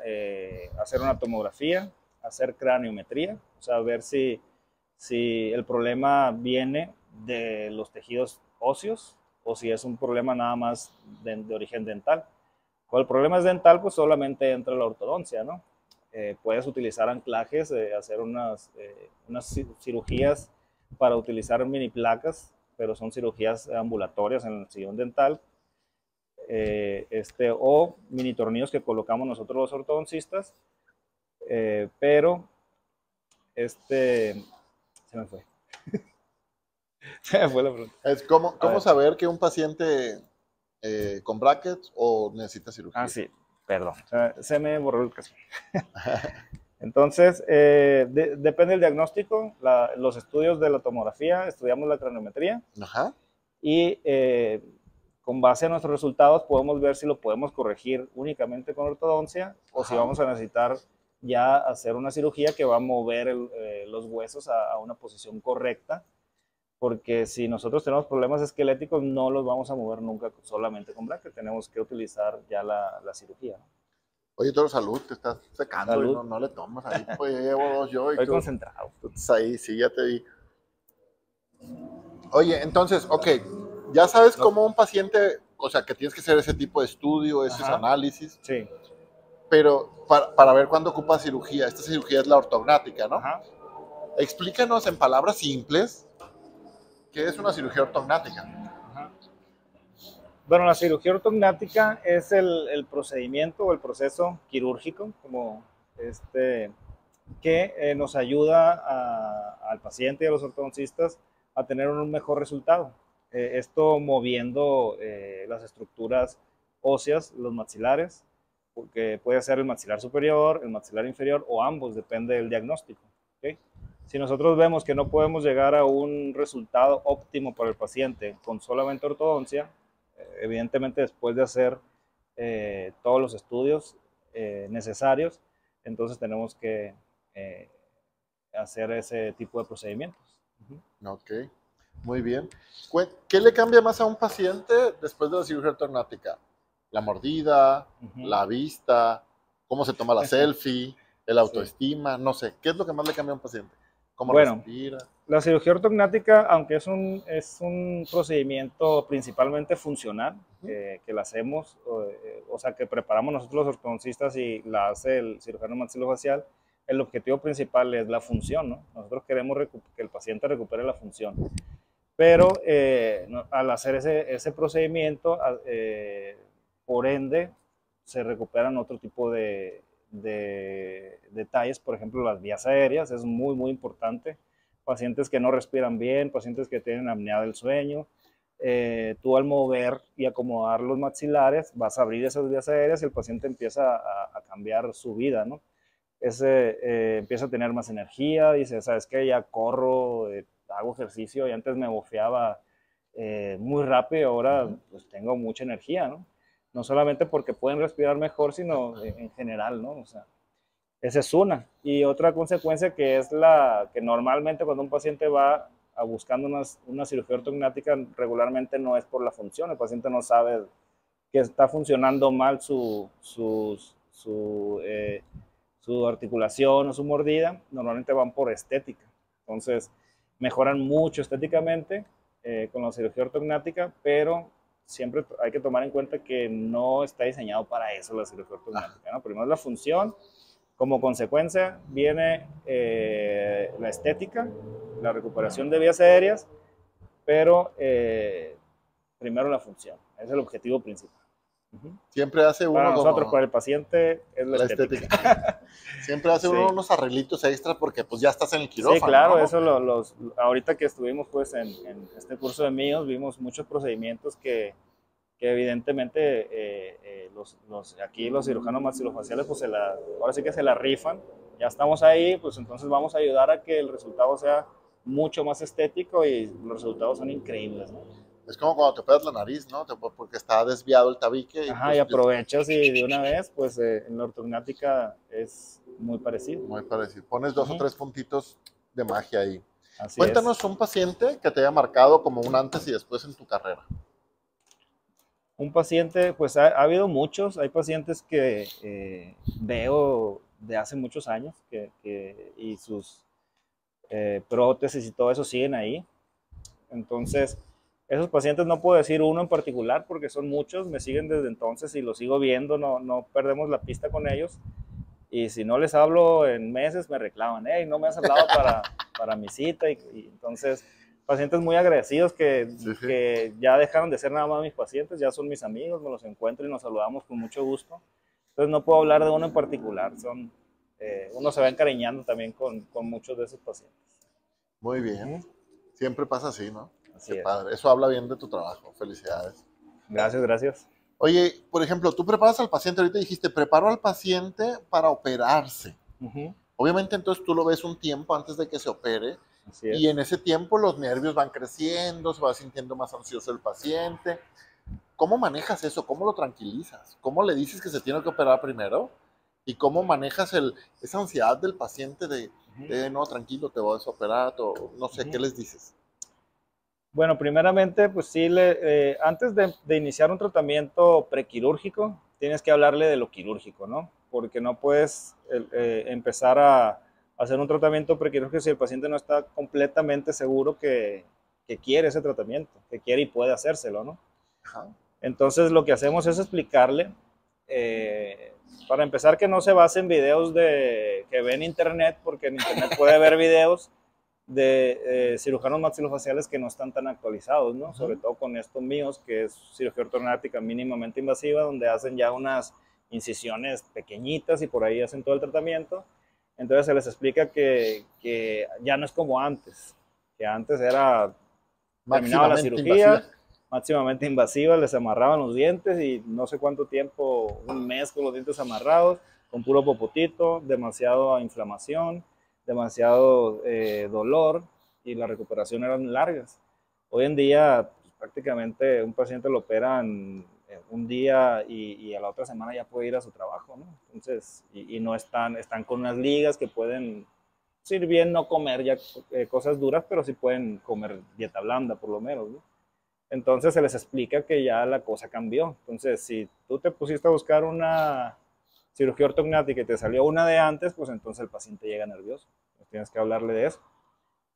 tomografía, hacer craniometría, o sea, ver si el problema viene de los tejidos óseos o si es un problema nada más de origen dental. Cuando el problema es dental, pues solamente entra la ortodoncia, ¿no? Puedes utilizar anclajes, hacer unas cirugías para utilizar mini placas, pero son cirugías ambulatorias en el sillón dental, o mini tornillos que colocamos nosotros los ortodoncistas, pero se me fue. Se me fue la pregunta. Es ¿cómo saber que un paciente con brackets o necesita cirugía? Ah, sí, perdón, se me borró el caso. Entonces, depende del diagnóstico, los estudios de la tomografía, estudiamos la craniometría. Ajá. Y con base a nuestros resultados podemos ver si lo podemos corregir únicamente con ortodoncia o si vamos a necesitar ya hacer una cirugía que va a mover los huesos a una posición correcta, porque si nosotros tenemos problemas esqueléticos no los vamos a mover nunca solamente con bracket, tenemos que utilizar ya la cirugía, ¿no? Oye, todo salud, te estás secando. Salud. Y no le tomas ahí, pues ya llevo dos yo. Estoy concentrado. Tú estás ahí, sí, ya te vi. Oye, entonces, ok, ya sabes cómo un paciente, o sea, que tienes que hacer ese tipo de estudio, esos análisis. Sí. Pero para ver cuándo ocupa cirugía, esta cirugía es la ortognática, ¿no? Ajá. Explícanos en palabras simples qué es una cirugía ortognática. Ajá. Bueno, la cirugía ortognática es el procedimiento o el proceso quirúrgico, como que nos ayuda al paciente y a los ortodoncistas a tener un mejor resultado. esto moviendo las estructuras óseas, los maxilares, porque puede ser el maxilar superior, el maxilar inferior o ambos, depende del diagnóstico. ¿Okay? Si nosotros vemos que no podemos llegar a un resultado óptimo para el paciente con solamente ortodoncia, evidentemente después de hacer todos los estudios necesarios, entonces tenemos que hacer ese tipo de procedimientos. Ok, muy bien. ¿Qué le cambia más a un paciente después de la cirugía ortognática? La mordida, la vista, cómo se toma la selfie, el autoestima, no sé. ¿Qué es lo que más le cambia a un paciente? ¿Cómo respira? La cirugía ortognática, aunque es un procedimiento principalmente funcional, que la hacemos, o sea, que preparamos nosotros los ortodoncistas y la hace el cirujano maxilofacial, el objetivo principal es la función, ¿no? Nosotros queremos que el paciente recupere la función. Pero al hacer ese procedimiento, por ende, se recuperan otro tipo de detalles, por ejemplo, las vías aéreas, es muy, muy importante. Pacientes que no respiran bien, pacientes que tienen apnea del sueño, tú al mover y acomodar los maxilares vas a abrir esas vías aéreas y el paciente empieza a cambiar su vida, ¿no? Empieza a tener más energía, dice, ¿sabes qué? Ya corro, hago ejercicio y antes me bofeaba muy rápido, ahora pues tengo mucha energía, ¿no? No solamente porque pueden respirar mejor, sino en general, ¿no? O sea, esa es una. Y otra consecuencia que es la que normalmente cuando un paciente va buscando una cirugía ortognática, regularmente no es por la función, el paciente no sabe que está funcionando mal su articulación o su mordida, normalmente van por estética. Entonces, mejoran mucho estéticamente con la cirugía ortognática, pero siempre hay que tomar en cuenta que no está diseñado para eso la cirugía ortognática, ¿no? Primero es la función, como consecuencia viene la estética, la recuperación de vías aéreas, pero primero la función, es el objetivo principal. Siempre hace uno para nosotros, como para el paciente, es la estética. Siempre hace uno unos arreglitos extras porque pues ya estás en el quirófano. Sí, claro, ¿no? eso ahorita que estuvimos pues en este curso de míos, vimos muchos procedimientos que evidentemente aquí los cirujanos maxilofaciales pues ahora sí que se la rifan, ya estamos ahí, pues entonces vamos a ayudar a que el resultado sea mucho más estético y los resultados son increíbles, ¿no? Es como cuando te operas la nariz, ¿no? Porque está desviado el tabique. Y, pues, y aprovechas y de una vez, pues en la ortognática es muy parecido. Muy parecido. Pones 2 o 3 puntitos de magia ahí. Así Cuéntanos es. un paciente que te haya marcado como un antes y después en tu carrera. Un paciente, pues ha habido muchos, hay pacientes que veo de hace muchos años y sus prótesis y todo eso siguen ahí. Entonces, esos pacientes no puedo decir uno en particular porque son muchos, me siguen desde entonces y los sigo viendo, no perdemos la pista con ellos. Y si no les hablo en meses, me reclaman, hey, no me has hablado para mi cita. Y entonces, pacientes muy agradecidos que ya dejaron de ser nada más mis pacientes, ya son mis amigos, me los encuentro y nos saludamos con mucho gusto. Entonces, no puedo hablar de uno en particular, uno se va encariñando también con muchos de esos pacientes. Muy bien. Siempre pasa así, ¿no? Así Qué es. padre. Eso habla bien de tu trabajo. Felicidades. Gracias, gracias. Oye, por ejemplo, tú preparas al paciente, ahorita dijiste, preparo al paciente para operarse. Obviamente entonces tú lo ves un tiempo antes de que se opere. Así es. Y en ese tiempo los nervios van creciendo, se va sintiendo más ansioso el paciente. ¿Cómo manejas eso? ¿Cómo lo tranquilizas? ¿Cómo le dices que se tiene que operar primero? ¿Y cómo manejas esa ansiedad del paciente de no, tranquilo, te vas a operar? No sé, ¿qué les dices? Bueno, primeramente, pues sí, antes de iniciar un tratamiento prequirúrgico, tienes que hablarle de lo quirúrgico, ¿no? Porque no puedes empezar a hacer un tratamiento prequirúrgico si el paciente no está completamente seguro que quiere ese tratamiento, que quiere y puede hacérselo, ¿no? Ajá. Entonces, lo que hacemos es explicarle, para empezar, que no se base en videos que ve en internet, porque en internet puede ver videos de cirujanos maxilofaciales que no están tan actualizados, ¿no? Sobre todo con estos míos, que es cirugía ortognática mínimamente invasiva, donde hacen ya unas incisiones pequeñitas y por ahí hacen todo el tratamiento. Entonces se les explica que ya no es como antes, que antes era terminaba la Máximamente cirugía, invasiva. máximamente invasiva, les amarraban los dientes y no sé cuánto tiempo, un mes con los dientes amarrados, con puro popotito, demasiada inflamación, demasiado dolor y la recuperación eran largas. Hoy en día pues, prácticamente un paciente lo operan un día y a la otra semana ya puede ir a su trabajo, ¿no? Entonces, y no están con unas ligas que pueden ir bien no comer ya cosas duras, pero sí pueden comer dieta blanda por lo menos, ¿no? Entonces se les explica que ya la cosa cambió. Entonces, si tú te pusiste a buscar una cirugía ortognática y te salió una de antes, pues entonces el paciente llega nervioso. Pues tienes que hablarle de eso.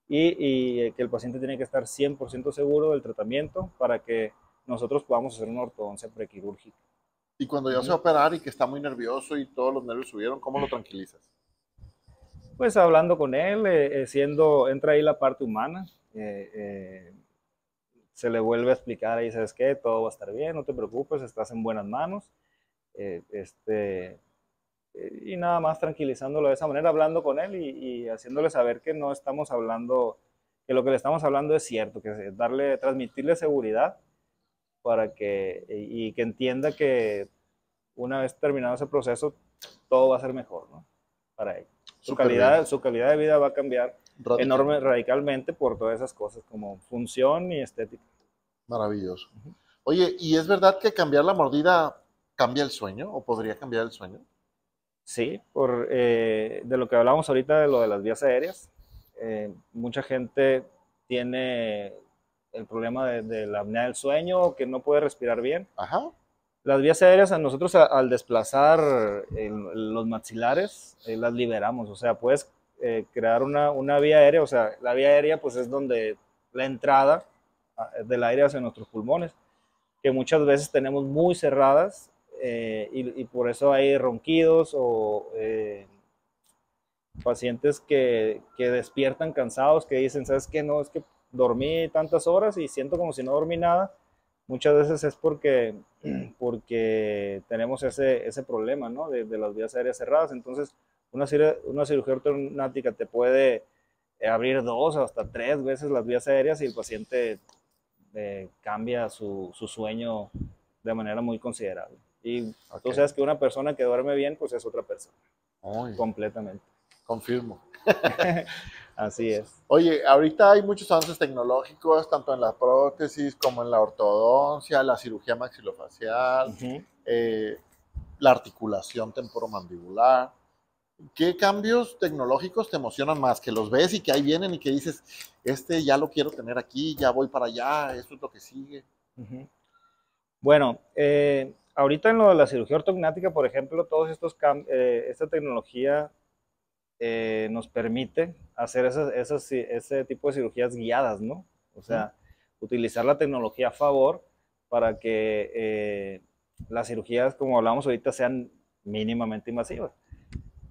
Y que el paciente tiene que estar 100% seguro del tratamiento para que nosotros podamos hacer una ortodoncia prequirúrgica. Y cuando ya se va a operar y que está muy nervioso y todos los nervios subieron, ¿cómo lo tranquilizas? Pues hablando con él, entra ahí la parte humana, se le vuelve a explicar ahí, ¿sabes qué? Todo va a estar bien, no te preocupes, estás en buenas manos. Eh, este, y nada más tranquilizándolo de esa manera, hablando con él y haciéndole saber que no estamos hablando, que lo que le estamos hablando es cierto, que es transmitirle seguridad para que entienda que una vez terminado ese proceso, todo va a ser mejor, ¿no? Para él. Súper bien. Su calidad de vida va a cambiar Radicalmente. radicalmente por todas esas cosas, como función y estética. Maravilloso. Oye, ¿y es verdad que cambiar la mordida cambia el sueño o podría cambiar el sueño? Sí, de lo que hablamos ahorita de lo de las vías aéreas, mucha gente tiene el problema de la apnea del sueño, que no puede respirar bien. Ajá. Las vías aéreas, a nosotros al desplazar los maxilares, las liberamos. O sea, puedes crear una vía aérea. O sea, la vía aérea pues es donde la entrada del aire hacia nuestros pulmones, que muchas veces tenemos muy cerradas y por eso hay ronquidos o pacientes que despiertan cansados, que dicen, ¿sabes qué? No, es que dormí tantas horas y siento como si no dormí nada. Muchas veces es porque tenemos ese problema, ¿no? De las vías aéreas cerradas. Entonces, una cirugía ortognática te puede abrir 2 o hasta 3 veces las vías aéreas y el paciente cambia su sueño de manera muy considerable. Y tú Ok. sabes que una persona que duerme bien, pues es otra persona, Uy, completamente. confirmo. Así es. Oye, ahorita hay muchos avances tecnológicos, tanto en la prótesis como en la ortodoncia, la cirugía maxilofacial, Ujú. eh, la articulación temporomandibular. ¿Qué cambios tecnológicos te emocionan más? Que los ves y que ahí vienen y que dices, este ya lo quiero tener aquí, ya voy para allá, eso es lo que sigue. Ujú. Bueno, ahorita en lo de la cirugía ortognática, por ejemplo, esta tecnología nos permite hacer ese tipo de cirugías guiadas, ¿no? O ¿Mm? sea, utilizar la tecnología a favor para que las cirugías, como hablamos ahorita, sean mínimamente invasivas.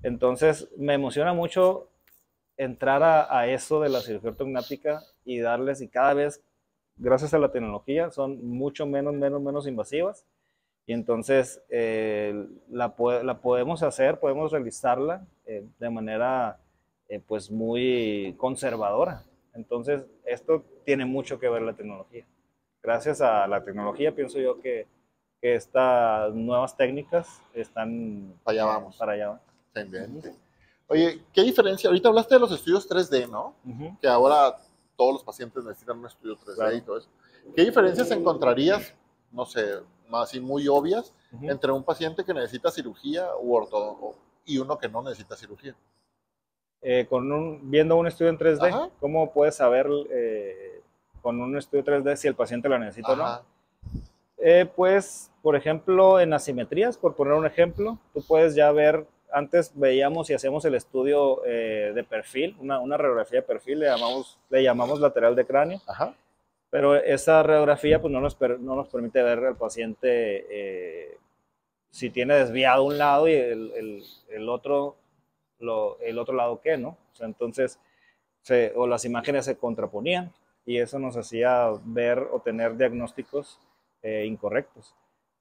Entonces, me emociona mucho entrar a eso de la cirugía ortognática y darles, y cada vez, gracias a la tecnología, son mucho menos invasivas. Y entonces la podemos hacer, podemos realizarla de manera pues muy conservadora. Entonces, esto tiene mucho que ver la tecnología. Gracias a la tecnología, pienso yo que estas nuevas técnicas están Para allá vamos. para allá. Excelente. Oye, ¿qué diferencia? Ahorita hablaste de los estudios 3D, ¿no? Ujú, Que ahora todos los pacientes necesitan un estudio 3D y claro. todo eso. ¿Qué diferencias encontrarías, no sé, más así muy obvias, Ujú. entre un paciente que necesita cirugía y uno que no necesita cirugía? Viendo un estudio en 3D, Ajá, ¿cómo puedes saber con un estudio 3D si el paciente lo necesita o no? ajá, Pues, por ejemplo, en asimetrías, por poner un ejemplo, tú puedes ya ver, antes veíamos y hacíamos el estudio de perfil, una radiografía de perfil, le llamamos lateral de cráneo, ajá. pero esa radiografía pues, no nos permite ver al paciente si tiene desviado un lado y el otro, el otro lado qué, ¿no? O sea, entonces, o las imágenes se contraponían y eso nos hacía ver o tener diagnósticos incorrectos.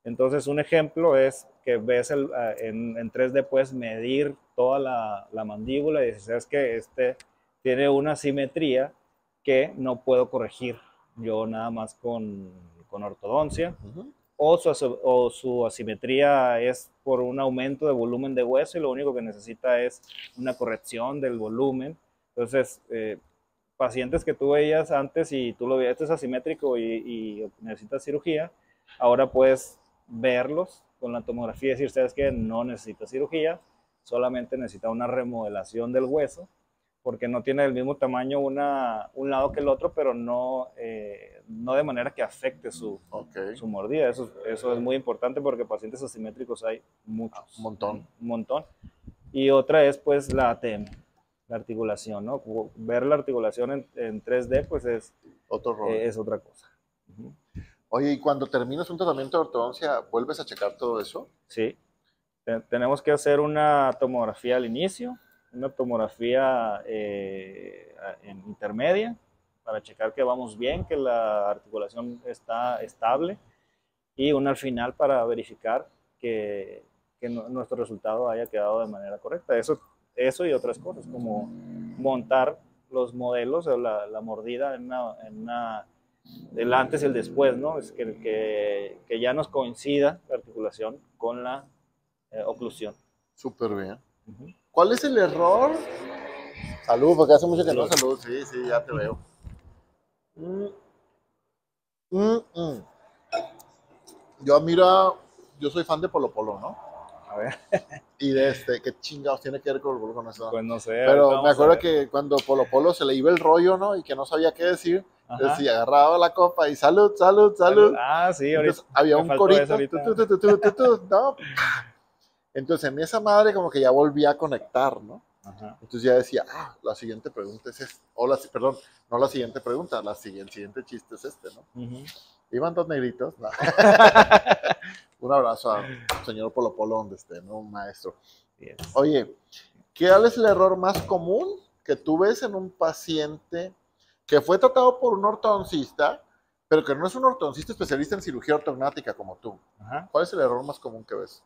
Entonces, un ejemplo es que ves en 3D puedes medir toda la mandíbula y dices, ¿sabes qué? Este tiene una simetría que no puedo corregir yo nada más con ortodoncia, Ujú. o su asimetría es por un aumento de volumen de hueso y lo único que necesita es una corrección del volumen. Entonces, pacientes que tú veías antes y tú lo veías, este es asimétrico y necesitas cirugía, ahora puedes verlos con la tomografía y decir, sabes que no necesita cirugía, solamente necesita una remodelación del hueso, porque no tiene el mismo tamaño un lado que el otro, pero no de manera que afecte Ok, su mordida. Eso es muy importante porque pacientes asimétricos hay un muchos, montón. un montón. Y otra es pues la ATM, la articulación, ¿no? Ver la articulación en 3D pues Otro rollo. es otra cosa. Ujú. Oye, y cuando terminas un tratamiento de ortodoncia, ¿vuelves a checar todo eso? Sí, tenemos que hacer una tomografía al inicio, una tomografía en intermedia para checar que vamos bien, que la articulación está estable y una al final para verificar que nuestro resultado haya quedado de manera correcta. Eso y otras cosas, como montar los modelos o la mordida el antes y el después, ¿no? Es que ya nos coincida la articulación con la oclusión. Súper bien. Uh -huh. ¿Cuál es el error? Salud, porque hace mucho que no Salud. salud. Sí, sí, ya te veo. Mm, mm. Yo mira, yo soy fan de Polo Polo, ¿no? A ver, Y de ¿qué chingados tiene que ver Polo Polo con eso? pues no sé, ahorita Pero me vamos a acuerdo ver. que cuando Polo Polo se le iba el rollo, ¿no? Y que no sabía qué decir, Ajá. decía, agarraba la copa y salud, salud, salud. Ah, sí, ahorita Entonces había me un faltó eso corito, ahorita. ¿no? Entonces en esa madre como que ya volví a conectar, ¿no? Ajá. Entonces ya decía, la siguiente pregunta es esta. Perdón, no la siguiente pregunta, el siguiente chiste es este, ¿no? Uh -huh. Iban dos negritos, ¿no? Un abrazo al señor Polo Polo donde esté, ¿no? Un maestro. Yes. Oye, ¿cuál es el error más común que tú ves en un paciente que fue tratado por un ortodoncista, pero que no es un ortodoncista especialista en cirugía ortognática como tú? Ajá. ¿Cuál es el error más común que ves?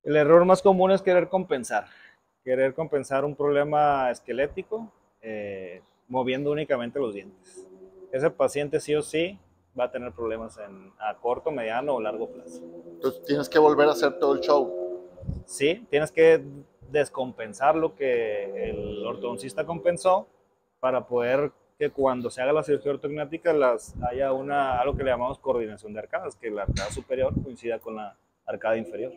El error más común es querer compensar un problema esquelético moviendo únicamente los dientes. Ese paciente sí o sí va a tener problemas a corto, mediano o largo plazo. Entonces tienes que volver a hacer todo el show. Sí, tienes que descompensar lo que el ortodoncista compensó para poder que cuando se haga la cirugía ortognática haya algo que le llamamos coordinación de arcadas, que la arcada superior coincida con la arcada inferior.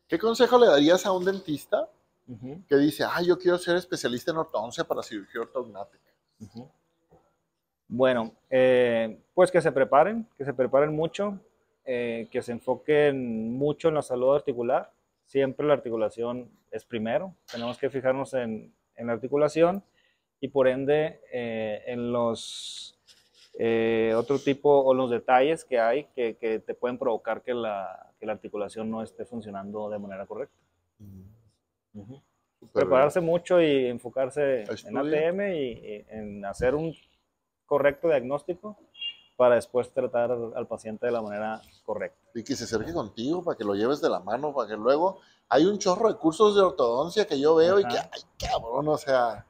¿Qué consejo le darías a un dentista Uh-huh. que dice, yo quiero ser especialista en ortodoncia para cirugía ortognática? Uh-huh. Bueno, pues que se preparen mucho, que se enfoquen mucho en la salud articular. Siempre la articulación es primero. Tenemos que fijarnos en la articulación y por ende en los otro tipo o los detalles que hay que te pueden provocar que la articulación no esté funcionando de manera correcta. Uh-huh. Prepararse mucho y enfocarse en ATM y en hacer un correcto diagnóstico para después tratar al paciente de la manera correcta. Y que se acerque contigo para que lo lleves de la mano, para que luego hay un chorro de cursos de ortodoncia que yo veo. Ajá. Y que, ay, cabrón, o sea,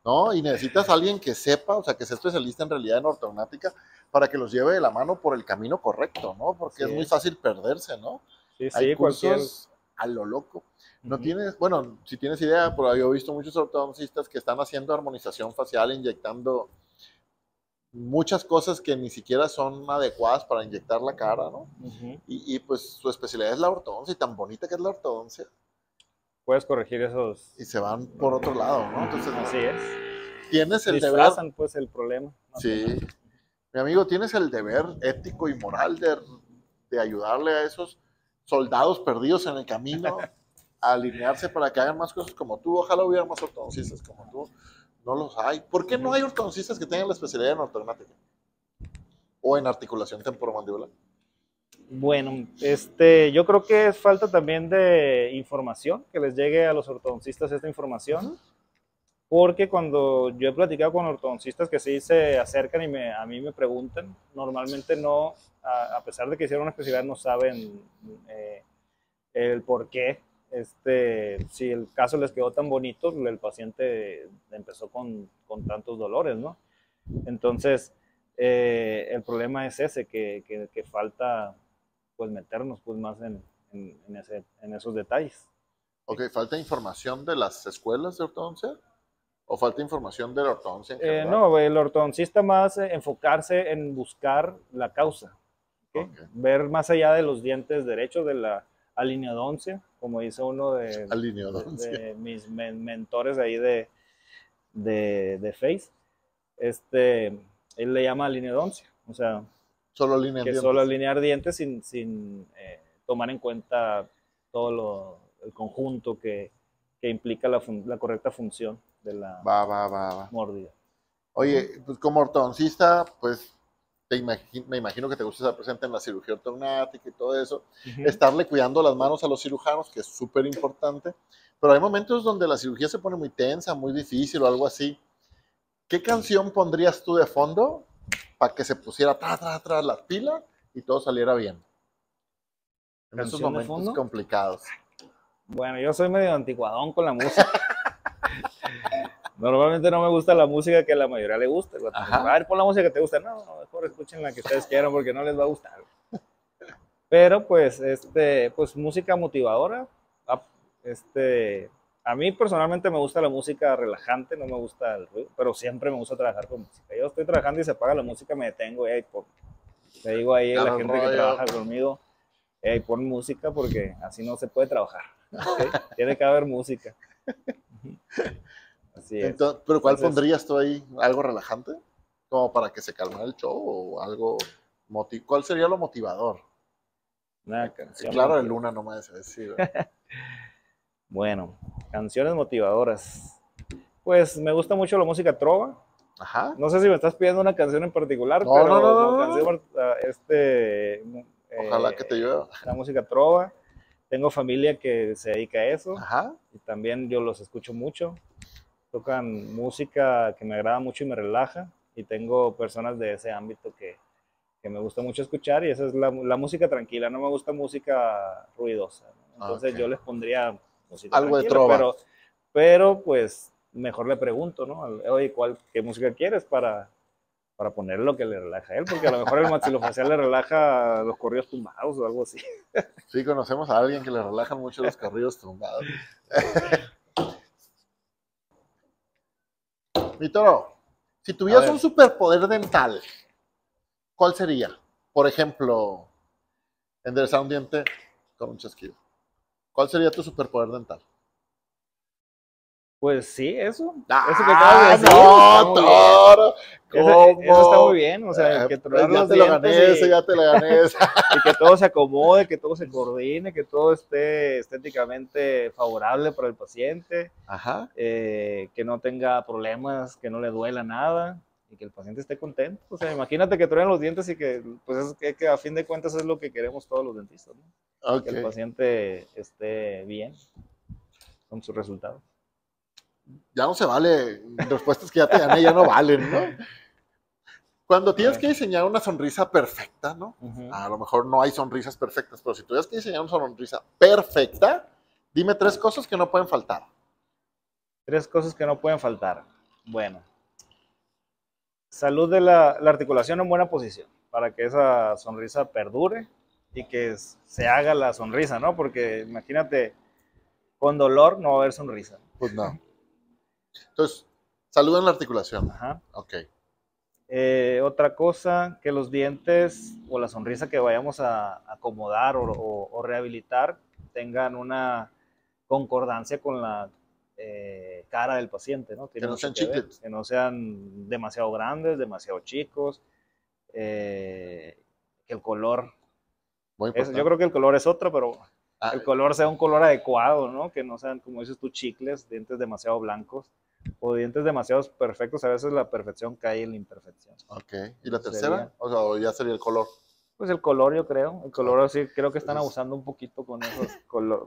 ¿no? Y necesitas a alguien que sepa, o sea, que sea especialista en realidad en ortognática para que los lleve de la mano por el camino correcto, ¿no? Porque sí, es muy fácil perderse, ¿no? Sí, hay sí, cursos a lo loco. No tienes, bueno, si tienes idea, pero yo he visto muchos ortodoncistas que están haciendo armonización facial, inyectando muchas cosas que ni siquiera son adecuadas para inyectar la cara, ¿no? Y pues su especialidad es la ortodoncia, y tan bonita que es la ortodoncia. Puedes corregir esos. Y se van por otro lado, ¿no? Entonces, así es. Tienes el disfrazan deber, pues el problema. Sí. Mi amigo, tienes el deber ético y moral de ayudarle a esos soldados perdidos en el camino a alinearse para que hagan más cosas como tú. Ojalá hubiera más ortodoncistas como tú. No los hay. ¿Por qué no hay ortodoncistas que tengan la especialidad en ortognática? O en articulación temporomandibular. Bueno, yo creo que es falta también de información, que les llegue a los ortodoncistas esta información, porque cuando yo he platicado con ortodoncistas que sí se acercan y a mí me preguntan, normalmente no, a pesar de que hicieron una especialidad, no saben el por qué, si el caso les quedó tan bonito, el paciente empezó con tantos dolores, ¿no? Entonces, el problema es ese, que falta pues meternos pues más en esos detalles. Ok, ¿falta información de las escuelas de ortodoncia? ¿O falta información de la ortodoncia en general? No, el ortodoncista más enfocarse en buscar la causa, ¿okay? Ok. Ver más allá de los dientes derechos, de la alineodoncia, como dice uno Alineodoncia. de mis mentores ahí de Face, él le llama alineodoncia, o sea, Solo líneas que dientes. solo alinear dientes sin tomar en cuenta todo el conjunto que implica la correcta función de la Va. mordida. Oye, pues como ortodoncista, pues me imagino que te gusta estar presente en la cirugía ortognática y todo eso. Estarle cuidando las manos a los cirujanos, que es súper importante. Pero hay momentos donde la cirugía se pone muy tensa, muy difícil o algo así. ¿Qué canción pondrías tú de fondo para que se pusiera tras las pilas y todo saliera bien? En esos ¿Canción de momentos fondo? complicados. Bueno, yo soy medio anticuadón con la música. Normalmente no me gusta la música que a la mayoría le gusta. A ver, pon la música que te gusta. No, mejor escuchen la que ustedes quieran porque no les va a gustar. Pero pues, pues música motivadora. A mí personalmente me gusta la música relajante, no me gusta el ruido, pero siempre me gusta trabajar con música. Yo estoy trabajando y se apaga la música, me detengo y le digo ahí a la gente que trabaja conmigo, pon música porque así no se puede trabajar. ¿Okay? Tiene que haber música. Así es. Entonces, ¿pero cuál pondrías tú ahí? ¿Algo relajante? Como para que se calmara el show o algo. ¿Cuál sería lo motivador? Una canción. Claro, de Luna no me vas a decir. Bueno, canciones motivadoras. Pues me gusta mucho la música trova. Ajá. No sé si me estás pidiendo una canción en particular, no, pero no. canción, Ojalá que te llueva. La música trova. Tengo familia que se dedica a eso. Ajá. Y también yo los escucho mucho. Tocan música que me agrada mucho y me relaja. Y tengo personas de ese ámbito que me gusta mucho escuchar. Y esa es la música tranquila. No me gusta música ruidosa, ¿no? Entonces yo les pondría música algo tranquila, de trova. pero pues mejor le pregunto, ¿no? Oye, ¿qué música quieres para poner lo que le relaja a él? Porque a lo mejor el maxilofacial le relaja los corridos tumbados o algo así. Sí, conocemos a alguien que le relajan mucho los corridos tumbados. Mi toro, si tuvieras un superpoder dental, ¿cuál sería? Por ejemplo, enderezar un diente con un chasquido. ¿Cuál sería tu superpoder dental? Pues sí, eso que acabas de decir. No, toro. Eso está muy bien, o sea, que tronar ya los te lo gané, ya te lo gané. Y que todo se acomode, que todo se coordine, que todo esté estéticamente favorable para el paciente. Ajá. Que no tenga problemas, que no le duela nada y que el paciente esté contento. O sea, imagínate que truenen los dientes y que, pues, que a fin de cuentas es lo que queremos todos los dentistas, ¿no? Okay. Que el paciente esté bien con sus resultados. Ya no se vale, respuestas que ya te gané ya no valen, ¿no? Cuando tienes que diseñar una sonrisa perfecta, ¿no? A lo mejor no hay sonrisas perfectas, pero si tuvieras que diseñar una sonrisa perfecta, dime 3 cosas que no pueden faltar. 3 cosas que no pueden faltar. Bueno, salud de la articulación en buena posición para que esa sonrisa perdure y que se haga la sonrisa, ¿no? Porque imagínate, con dolor no va a haber sonrisa. Pues no. Entonces, salud en la articulación. Ajá. Ok. Otra cosa, que los dientes o la sonrisa que vayamos a acomodar o rehabilitar tengan una concordancia con la cara del paciente, ¿no? Que no sean chiclets. Que no sean demasiado grandes, demasiado chicos, que el color, yo creo que el color es otro, pero el color sea un color adecuado, ¿no? Que no sean, como dices tú, chicles, dientes demasiado blancos o dientes demasiado perfectos. A veces la perfección cae en la imperfección. Ok, ¿y la tercera? O sea, ya sería el color. Pues el color, yo creo. El color sí, creo que están abusando un poquito con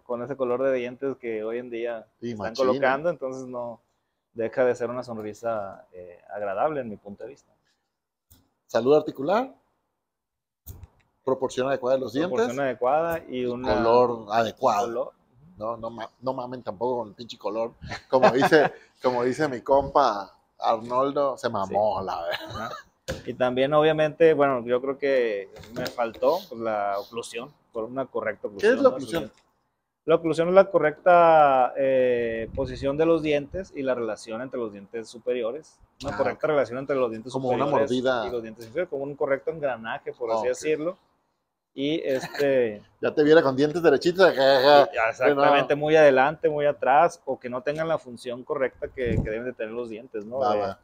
con ese color de dientes que hoy en día están colocando, entonces no deja de ser una sonrisa agradable en mi punto de vista. Salud articular, proporción adecuada de los dientes. Proporción adecuada y un color adecuado. No mamen tampoco con el pinche color. Como dice mi compa Arnoldo se mamó, Sí. la verdad. Ajá. Y también, obviamente, bueno, yo creo que me faltó pues, la oclusión, por una correcta ¿Qué es oclusión, la ¿no? De sus oclusión? dientes. La oclusión es la correcta posición de los dientes y la relación entre los dientes superiores. Una correcta Ok. relación entre los dientes Como una superiores y mordida. los dientes inferiores, como un correcto engranaje, por así Ok. decirlo. Y Ya te viera con dientes derechitos. exactamente No. muy adelante, muy atrás, o que no tengan la función correcta que deben de tener los dientes, ¿no? Va, va.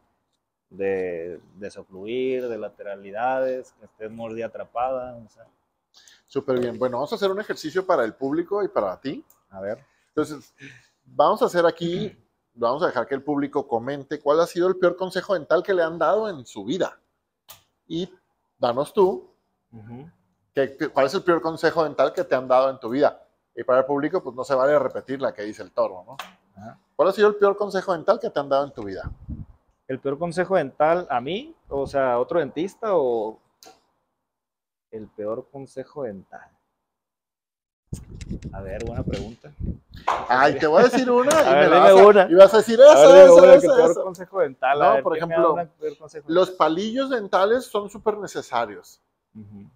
De desocluir, de lateralidades, que esté mordida atrapada. O sea, Súper bien. Bueno, vamos a hacer un ejercicio para el público y para ti. a ver. Entonces, vamos a hacer aquí, vamos a dejar que el público comente cuál ha sido el peor consejo dental que le han dado en su vida. Y danos tú, Uh-huh. ¿cuál es el peor consejo dental que te han dado en tu vida? Y para el público, pues no se vale repetir la que dice el toro, ¿no? Ajá. ¿Cuál ha sido el peor consejo dental que te han dado en tu vida? ¿El peor consejo dental a mí? O sea, ¿otro dentista o el peor consejo dental? A ver, buena pregunta. Ay, te voy a decir una A y ver, me la dime vas a, una. y vas a decir A ver, dime una, que eso, peor eso. consejo dental. A No, ver, por ¿quién me da ejemplo, un peor consejo los dental? palillos dentales son súper necesarios. Uh-huh.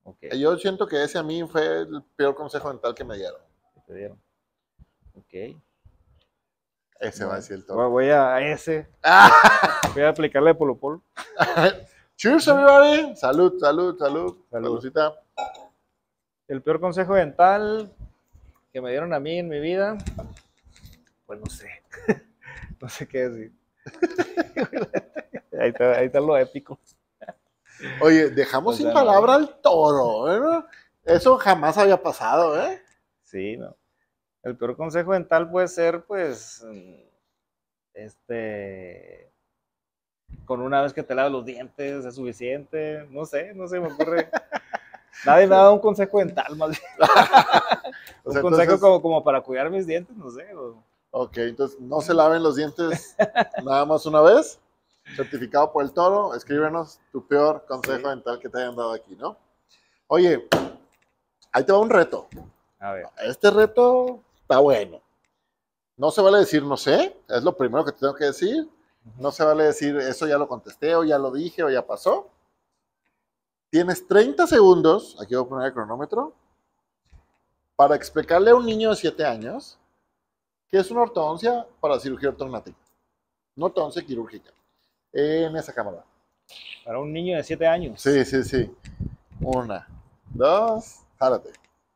Ok, Yo siento que ese a mí fue el peor consejo dental que me dieron. ¿qué te dieron? Ok, Ese va a bueno. decir el toro. Voy a ese. Voy a aplicarle Polo Polo. Cheers, everybody. Salud, salud, salud. Salud. Saludcita. El peor consejo dental que me dieron a mí en mi vida, pues no sé. No sé qué decir. Ahí está lo épico. Oye, dejamos O sea, sin no. palabra al toro, ¿eh? Eso jamás había pasado, ¿eh? Sí, no. El peor consejo dental puede ser, pues, con una vez que te lavas los dientes es suficiente. No sé, me ocurre. Nadie me ha dado un consejo dental, más bien. O Un sea, consejo entonces, como para cuidar mis dientes, no sé. ok, entonces no se laven los dientes nada más una vez. Certificado por el toro, escríbenos tu peor consejo Sí. dental que te hayan dado aquí, ¿no? Oye, ahí te va un reto. A ver. Este reto está bueno. No se vale decir no sé, es lo primero que te tengo que decir. No se vale decir eso ya lo contesté o ya lo dije o ya pasó. Tienes 30 segundos, aquí voy a poner el cronómetro, para explicarle a un niño de 7 años qué es una ortodoncia para cirugía ortognática. No ortodoncia quirúrgica. En esa cámara. Para un niño de 7 años. Sí, sí, sí. 1, 2, jálate.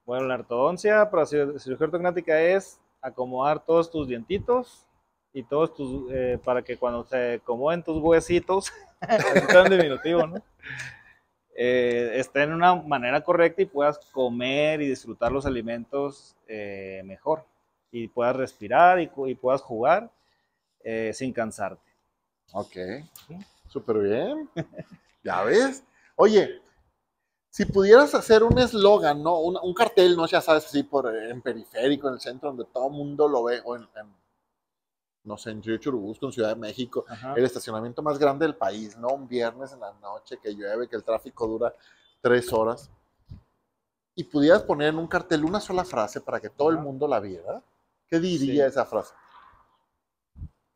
Bueno, la ortodoncia para cirugía ortognática es acomodar todos tus dientitos y todos tus, para que cuando se acomoden tus huesitos, así tan diminutivo, ¿no? Estén en una manera correcta y puedas comer y disfrutar los alimentos mejor. Y puedas respirar y puedas jugar sin cansarte. Ok, súper bien. ¿Ya ves? Oye, si pudieras hacer un eslogan, ¿no? Un cartel, ¿no? Ya sabes, así en periférico, en el centro, donde todo el mundo lo ve, o no sé, en Río Churubusco, en Ciudad de México, Ajá. el estacionamiento más grande del país, ¿no? Un viernes en la noche que llueve, que el tráfico dura 3 horas. Y pudieras poner en un cartel una sola frase para que todo el Ajá. mundo la viera, ¿qué diría Sí. esa frase?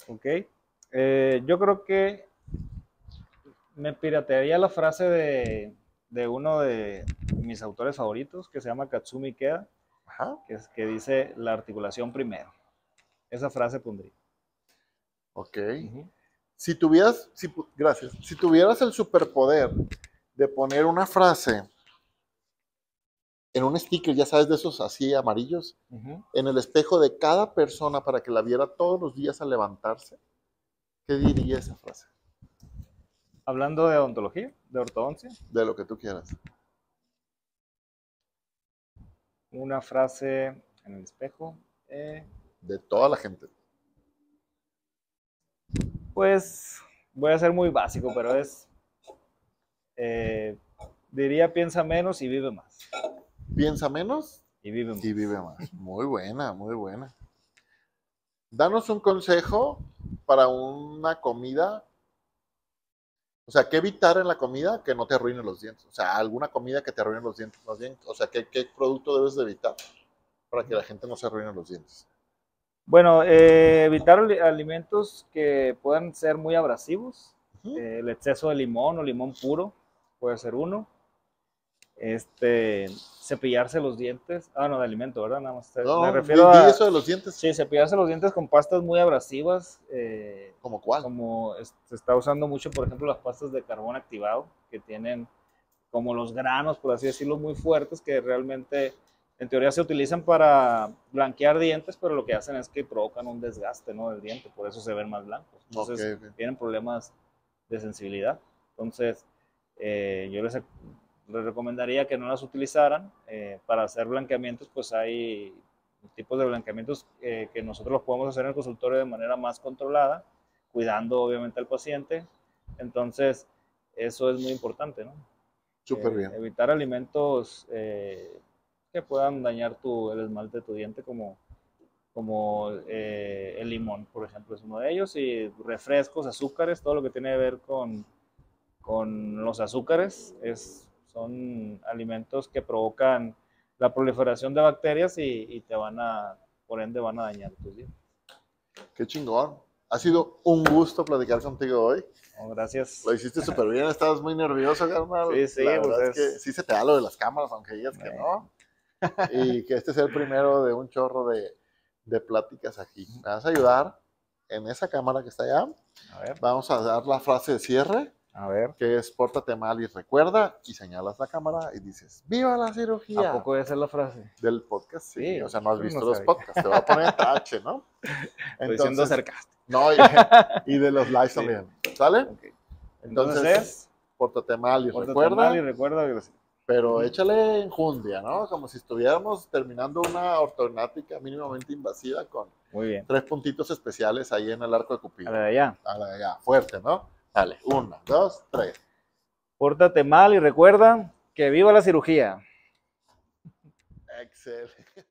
Ok. Yo creo que me piratearía la frase de uno de mis autores favoritos, que se llama Katsumi Ikeda, Ajá. que dice la articulación primero. Esa frase pondría. Ok. Uh-huh. Gracias. Si tuvieras el superpoder de poner una frase en un sticker, ya sabes, de esos así amarillos, Uh-huh. en el espejo de cada persona para que la viera todos los días al levantarse, ¿qué diría esa frase? Hablando de odontología, de ortodoncia, De lo que tú quieras. una frase en el espejo. De toda la gente. Pues voy a ser muy básico, pero diría piensa menos y vive más. Piensa menos Y vive más. y vive más. Muy buena, muy buena. Danos un consejo para una comida. O sea, ¿qué evitar en la comida que no te arruine los dientes? O sea, alguna comida que te arruine los dientes más bien. O sea, ¿qué producto debes de evitar para que la gente no se arruine los dientes? Bueno, evitar alimentos que puedan ser muy abrasivos. El exceso de limón o limón puro puede ser uno. Cepillarse los dientes. Ah, no, de alimento, ¿verdad? Nada más. Me No, refiero di a. eso de los dientes. Sí, cepillarse los dientes con pastas muy abrasivas. ¿Cómo cuál? Como se está usando mucho, por ejemplo, las pastas de carbón activado, que tienen como los granos, por así decirlo, muy fuertes, que realmente en teoría se utilizan para blanquear dientes, pero lo que hacen es que provocan un desgaste, ¿no?, del diente, por eso se ven más blancos. Entonces, Ok. tienen problemas de sensibilidad. Entonces, yo les recomendaría que no las utilizaran. Para hacer blanqueamientos, pues hay tipos de blanqueamientos que nosotros los podemos hacer en el consultorio de manera más controlada, cuidando obviamente al paciente. Entonces, eso es muy importante, ¿no? Súper bien. Evitar alimentos que puedan dañar el esmalte de tu diente, como el limón, por ejemplo, es uno de ellos, y refrescos, azúcares, todo lo que tiene que ver con los azúcares, son alimentos que provocan la proliferación de bacterias y por ende van a dañar tus dientes. Qué chingón. Ha sido un gusto platicar contigo hoy. Oh, gracias. Lo hiciste súper bien, estabas muy nervioso, carnal. Sí, sí, La verdad pues es que sí se te da lo de las cámaras, aunque digas que no. Y que este sea el primero de un chorro de pláticas aquí. Me vas a ayudar en esa cámara que está allá. A ver. Vamos a dar la frase de cierre, A ver. que es pórtate mal y recuerda, y señalas la cámara y dices, ¡viva la cirugía! ¿A poco esa es la frase? Del podcast, sí. Sí, O sea, no has yo visto no los sabía. podcasts, te voy a poner tache, ¿no? Estoy siendo sarcástico. No, y de los lives también. ¿Sale? Okay. Entonces, pórtate mal y Pórtate recuerda. mal y recuerda. Pero échale enjundia, ¿no? Como si estuviéramos terminando una ortognática mínimamente invasiva con Muy bien. 3 puntitos especiales ahí en el arco de Cupido. A la de allá. A la de allá. Fuerte, ¿no? Dale. 1, 2, 3. Pórtate mal y recuerda que viva la cirugía. Excelente.